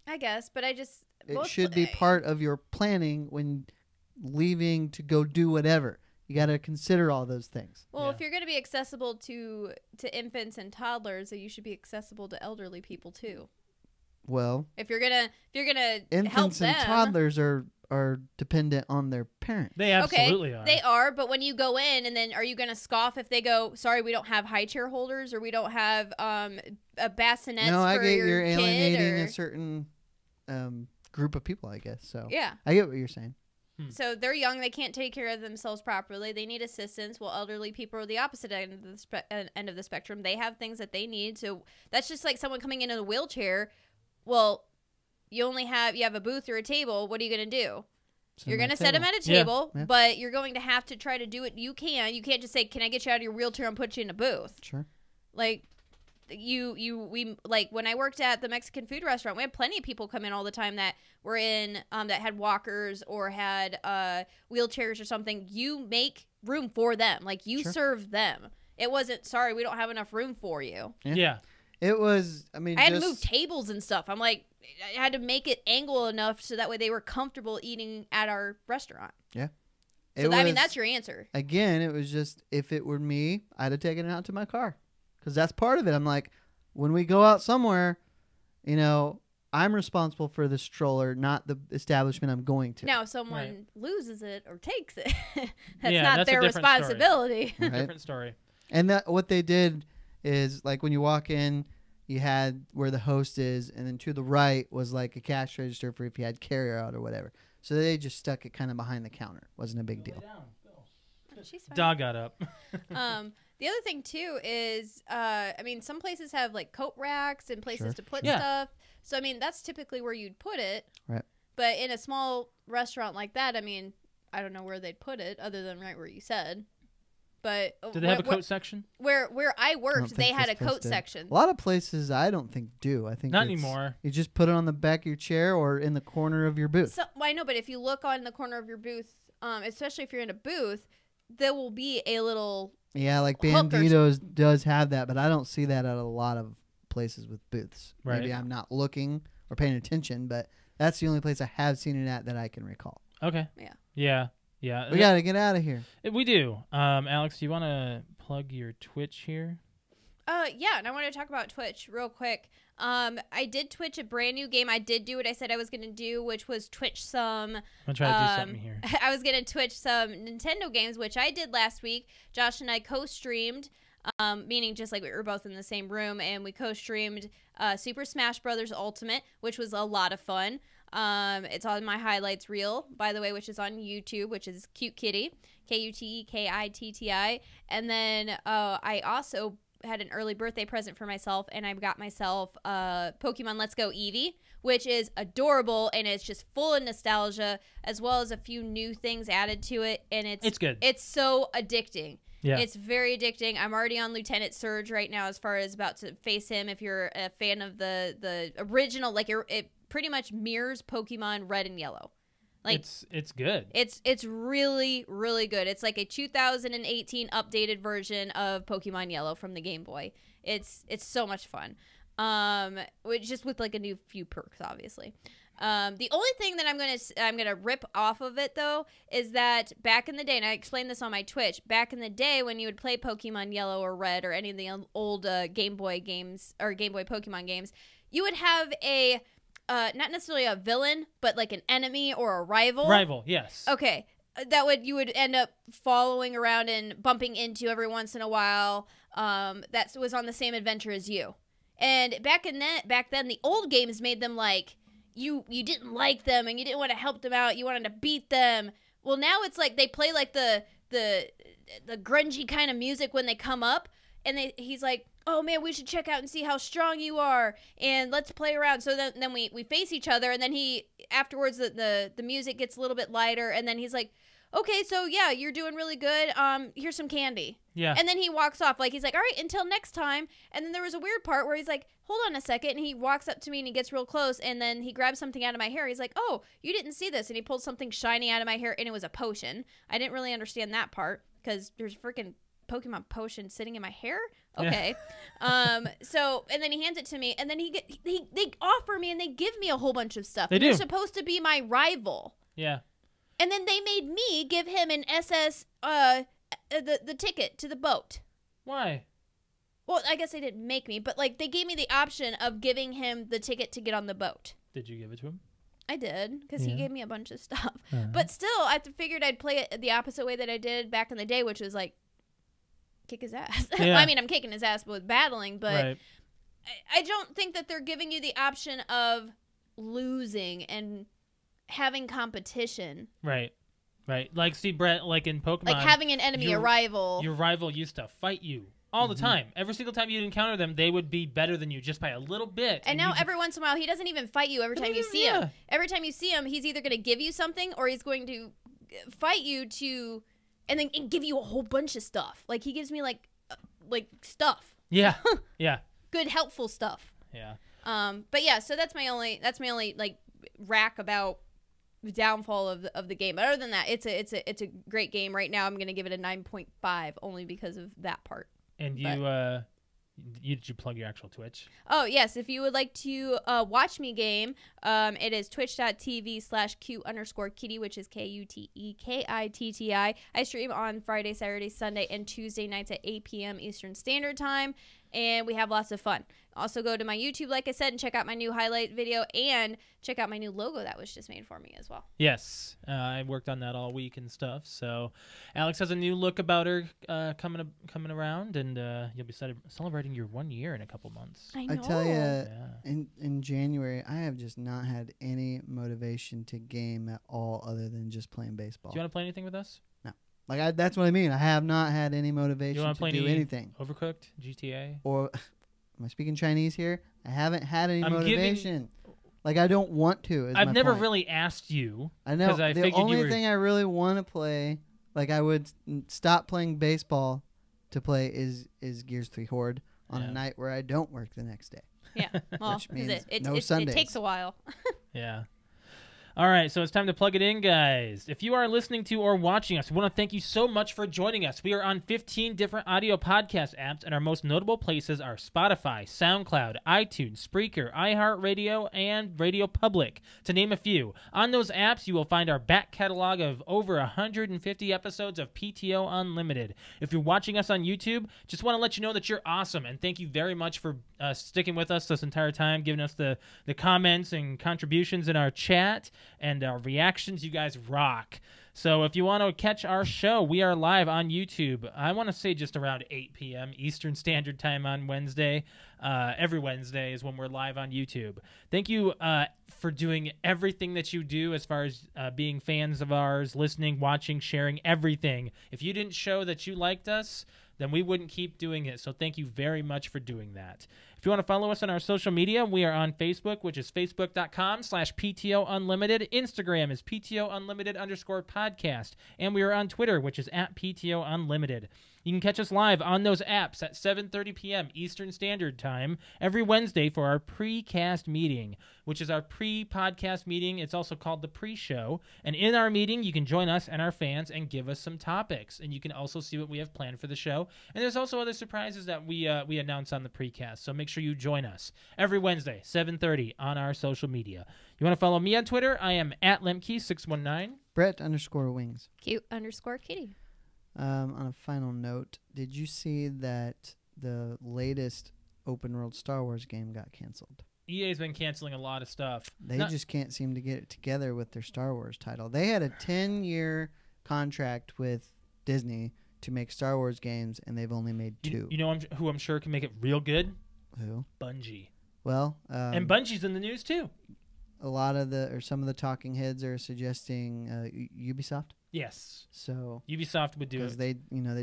I guess, but I just... It should be part of your planning when leaving to go do whatever. You got to consider all those things. Well, Yeah. if you're going to be accessible to infants and toddlers, then you should be accessible to elderly people too. Well, If you're gonna help infants them, and toddlers are dependent on their parents. They absolutely are. they are. But when you go in, and then are you gonna scoff if they go, "Sorry, we don't have high chair holders, or we don't have a bassinets No, I for get your you're kid," alienating or... a certain group of people, I guess. So Yeah. I get what you're saying. So they're young; they can't take care of themselves properly. They need assistance. While elderly people are the opposite end of end of the spectrum. They have things that they need. So that's just like someone coming in a wheelchair. Well, you have a booth or a table. What are you going to do? You're going to set them at a table, Yeah. but you're going to have to try to do what you can. You can't just say, "Can I get you out of your wheelchair and put you in a booth?" Sure. Like we like when I worked at the Mexican food restaurant, we had plenty of people come in all the time that were in that had walkers or had wheelchairs or something. You make room for them. Like you Sure. serve them. It wasn't, "Sorry, we don't have enough room for you." Yeah. It was. I mean, I had to move tables and stuff. I'm like, I had to make it angle enough so that way they were comfortable eating at our restaurant. Yeah. So I mean, that's your answer. Again, it was just, if it were me, I'd have taken it out to my car. Because that's part of it. I'm like, when we go out somewhere, I'm responsible for the stroller, not the establishment I'm going to. Now, if someone loses it or takes it, that's Yeah, not that's a their different story. responsibility. Right? Different story. And what they did is, like, when you walk in, you had where the host is, and then to the right was like a cash register for if you had carry out or whatever. So they just stuck it kind of behind the counter. Wasn't a big deal. She's fine. Dog got up. The other thing too is, I mean, some places have like coat racks and places Sure. to put Yeah. stuff. So I mean, that's typically where you'd put it. Right. But in a small restaurant like that, I mean, I don't know where they'd put it other than right where you said. But Do they have a coat section? where I I don't worked, they think had a this place coat did. section. A lot of places I don't think do. I think Not it's- anymore. You just put it on the back of your chair or in the corner of your booth. So, well, I know, but if you look on the corner of your booth, especially if you're in a booth, there will be a little. Yeah, like Hookers. Banditos does have that, but I don't see that at a lot of places with booths. Right. Maybe I'm not looking or paying attention, but that's the only place I have seen it at that I can recall. Okay. Yeah. Yeah. Yeah. We got to get out of here. We do. Alex, do you want to plug your Twitch here? Yeah, and I want to talk about Twitch real quick. I did Twitch a brand new game. I did do what I said I was going to do, which was Twitch some. I'm gonna try to do something here. I was going to Twitch some Nintendo games, which I did last week. Josh and I co-streamed, meaning just like we were both in the same room, and we co-streamed Super Smash Brothers Ultimate, which was a lot of fun. It's on my highlights reel, by the way, which is on YouTube, which is Cute Kitty, KUTEKITTI. And then I also had an early birthday present for myself, and I got myself Pokemon Let's Go Eevee, which is adorable, and it's just full of nostalgia, as well as a few new things added to it, and It's good. It's so addicting. Yeah. It's very addicting. I'm already on Lieutenant Surge right now, as far as about to face him. If you're a fan of the original, like it pretty much mirrors Pokemon Red and Yellow. Like it's good. it's really, really good. It's like a 2018 updated version of Pokemon Yellow from the Game Boy. It's so much fun. Just with like a new few perks, obviously. The only thing that I'm gonna rip off of it though is that back in the day, and I explained this on my Twitch, back in the day when you would play Pokemon Yellow or Red or any of the old Game Boy games or Game Boy Pokemon games, you would have a not necessarily a villain, but like an enemy or a rival. Rival, yes. Okay. You would end up following around and bumping into every once in a while. That was on the same adventure as you. And back then, the old games made them like you didn't like them and you didn't want to help them out. You wanted to beat them. Well, now it's like they play like the grungy kind of music when they come up, and he's like, oh man, we should check out and see how strong you are, and let's play around. So then we face each other, and then afterwards the music gets a little bit lighter, and then he's like, okay, so yeah, you're doing really good. Here's some candy. Yeah. And then he walks off. Like, he's like, all right, until next time. And then there was a weird part where he's like, hold on a second. And he walks up to me and he gets real close. And then he grabs something out of my hair. He's like, oh, you didn't see this. And he pulls something shiny out of my hair, and it was a potion. I didn't really understand that part because there's a freaking Pokemon potion sitting in my hair. Okay. Yeah. And then he hands it to me, and then they offer me and they give me a whole bunch of stuff. They do. They're supposed to be my rival. Yeah. And then they made me give him an SS, the ticket to the boat. Why? Well, I guess they didn't make me, but like they gave me the option of giving him the ticket to get on the boat. Did you give it to him? I did, because he gave me a bunch of stuff. Uh-huh. But still, I figured I'd play it the opposite way that I did back in the day, which was like kick his ass. Yeah. I mean, I'm kicking his ass with battling, but right. I don't think that they're giving you the option of losing and having competition. Right. Like, see, Brett, like in Pokemon. Like having an enemy, a rival. Your rival used to fight you all the time. Every single time you'd encounter them, they would be better than you just by a little bit. And now every once in a while, he doesn't even fight you every time you see him. Every time you see him, he's either going to give you something or he's going to fight you and then give you a whole bunch of stuff. Like, he gives me, like stuff. Yeah. Yeah. Good, helpful stuff. Yeah. But yeah, so that's my only like rack about the downfall of the game. But other than that, it's a great game. Right now, I'm going to give it a 9.5 only because of that part. And did you plug your actual Twitch? Oh, yes. If you would like to watch me game, it is twitch.tv/Q_kitty, which is KUTEKITTI. I stream on Friday, Saturday, Sunday, and Tuesday nights at 8 p.m. Eastern Standard Time, and we have lots of fun. Also, go to my YouTube, like I said, and check out my new highlight video, and check out my new logo that was just made for me as well. Yes. I worked on that all week and stuff. So Alex has a new look about her coming around, and you'll be celebrating your 1 year in a couple months. I know. I tell you, in January, I have just not had any motivation to game at all other than just playing baseball. Do you want to play anything with us? No. Like, that's what I mean. I have not had any motivation to do anything. Overcooked? GTA? Or... Am I speaking Chinese here? I haven't had any motivation. Like, I don't want to. I've never really asked you. I know. The only thing I really want to play, like I would stop playing baseball to play, is Gears 3 Horde on a night where I don't work the next day. Yeah. Well, which means it Sundays. It takes a while. Yeah. All right, so it's time to plug it in, guys. If you are listening to or watching us, we want to thank you so much for joining us. We are on 15 different audio podcast apps, and our most notable places are Spotify, SoundCloud, iTunes, Spreaker, iHeartRadio, and Radio Public, to name a few. On those apps, you will find our back catalog of over 150 episodes of PTO Unlimited. If you're watching us on YouTube, just want to let you know that you're awesome, and thank you very much for sticking with us this entire time, giving us the comments and contributions in our chat and our reactions. You guys rock. So if you want to catch our show, we are live on YouTube. I want to say just around 8 p.m. Eastern Standard Time on Wednesday. Every Wednesday is when we're live on YouTube. Thank you for doing everything that you do as far as being fans of ours, listening, watching, sharing, everything. If you didn't show that you liked us, then we wouldn't keep doing it. So thank you very much for doing that. If you want to follow us on our social media, we are on Facebook, which is facebook.com/PTOUnlimited. Instagram is PTOUnlimited_podcast. And we are on Twitter, which is @PTOUnlimited. You can catch us live on those apps at 7:30 p.m. Eastern Standard Time every Wednesday for our pre-cast meeting, which is our pre-podcast meeting. It's also called the pre-show. And in our meeting, you can join us and our fans and give us some topics. And you can also see what we have planned for the show. And there's also other surprises that we announce on the pre-cast. So make sure you join us every Wednesday, 7:30 on our social media. You want to follow me on Twitter? I am @Lemke619. Brett_Wings. Cute_kitty. On a final note, did you see that the latest open world Star Wars game got canceled? EA's been canceling a lot of stuff. They just can't seem to get it together with their Star Wars title. They had a 10-year contract with Disney to make Star Wars games, and they've only made 2. You know who I'm sure can make it real good? Who? Bungie. Well, and Bungie's in the news too. A lot of some of the talking heads are suggesting Ubisoft. Yes. So Ubisoft would do it. because they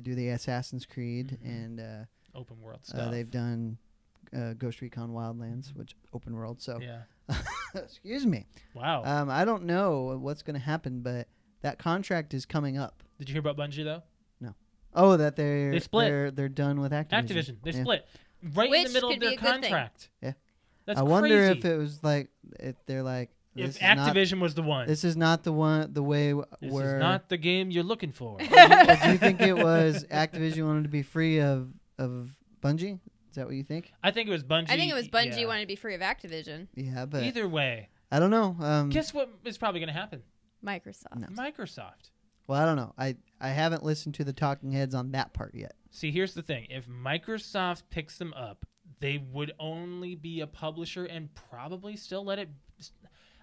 do the Assassin's Creed and open world stuff. they've done Ghost Recon Wildlands, which open world. So yeah. excuse me. Wow. I don't know what's going to happen, but that contract is coming up. Did you hear about Bungie though? No. Oh, that They split. They're done with Activision. Activision. They Yeah. split right in Which the middle could of their be a good thing. contract. Yeah. That's I wonder crazy. if it was like if they're like if this Activision was the one. This is not the way This where. is not the game you're looking for. Do you think it was Activision wanted to be free of Bungie? Is that what you think? I think it was Bungie. I think it was Bungie yeah. wanted to be free of Activision. Yeah, but Either way, I don't know. guess what is probably going to happen? Microsoft. No. Microsoft. Well, I don't know. I haven't listened to the talking heads on that part yet. See, here's the thing. If Microsoft picks them up, they would only be a publisher and probably still let it.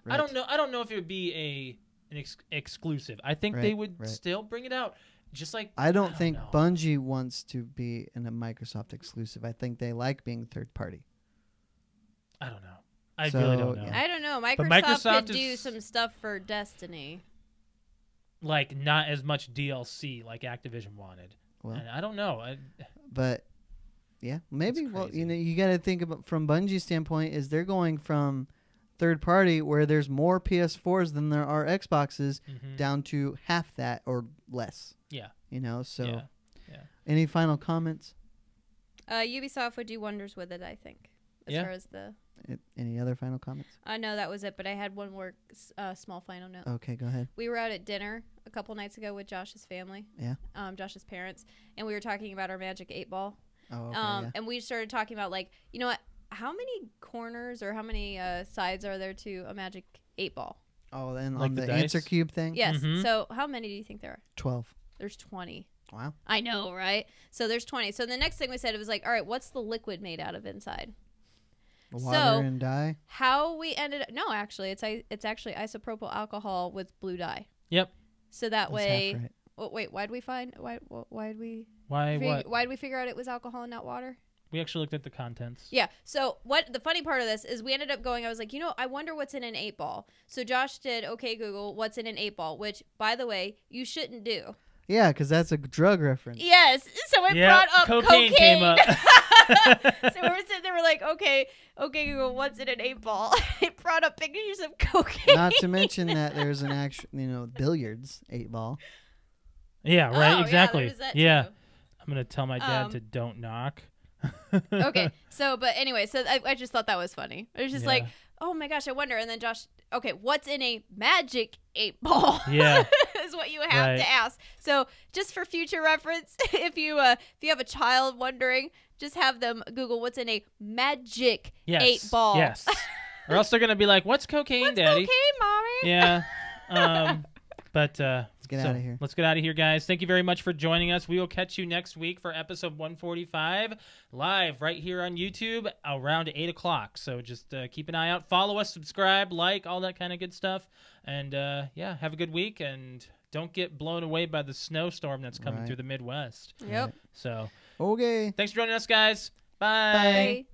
Right. I don't know if it would be an exclusive. I think they would still bring it out. Just like I don't think know. Bungie wants to be in a Microsoft exclusive. I think they like being third party. I don't know. I So, really don't know. yeah. I don't know. But Microsoft could is- do some stuff for Destiny. Like not as much DLC like Activision wanted. Well, And I don't know. but yeah, maybe. That's Well, crazy. you got to think about from Bungie's standpoint is they're going from third party where there's more PS4s than there are Xboxes Mhm. down to half that or less. Yeah. So Yeah. any final comments? Ubisoft would do wonders with it, I think. As Yeah. far as the. Any other final comments? No, that was it. But I had one more small final note. Okay, go ahead. We were out at dinner a couple nights ago with Josh's family. Yeah. Josh's parents, and we were talking about our Magic 8-Ball. Oh, okay, yeah. And we started talking about like, you know what? How many corners or how many sides are there to a Magic 8-Ball? Oh, then Like on the the dice? answer cube thing? Yes. Mhm. So how many do you think there are? 12. There's 20. Wow. I know, right? So there's 20. So the next thing we said, it was like, all right, what's the liquid made out of inside? Water So- and dye? How we ended up, no, actually, it's actually isopropyl alcohol with blue dye. Yep. So that That's half way, right. wait, why'd we find, why'd we, Why? What? why'd we figure out it was alcohol and not water? We actually looked at the contents. Yeah. So what the funny part of this is we ended up going, I was like, I wonder what's in an 8-ball. So Josh did, okay, Google, what's in an 8-ball, which, by the way, you shouldn't do. Yeah, because that's a drug reference. Yes. So it Yeah, brought up cocaine came up. So we were sitting there, we're like, okay, Google, what's in an 8-ball? It brought up pictures of cocaine. Not to mention that there's an actual, billiards 8-ball. Yeah, Oh, right, yeah, exactly. there's that Yeah. too. I'm going to tell my dad Um, to don't knock. Okay. So, but anyway, so I just thought that was funny. It was just like, Yeah. oh my gosh, I wonder. And then Josh, okay, what's in a Magic 8-ball? Yeah. Is what you have Right. to ask. So, just for future reference, if you have a child wondering, just have them Google what's in a Magic Yes. 8-ball. Yes. Or else they're going to be like, what's cocaine, What's Daddy? cocaine, mommy? Yeah. But Let's get out of here. Let's get out of here, guys. Thank you very much for joining us. We will catch you next week for episode 145 live right here on YouTube around 8 o'clock. So just keep an eye out. Follow us, subscribe, like, all that kind of good stuff. And yeah, have a good week. And don't get blown away by the snowstorm that's coming Right. through the Midwest. Yep. So Okay. thanks for joining us, guys. Bye. Bye.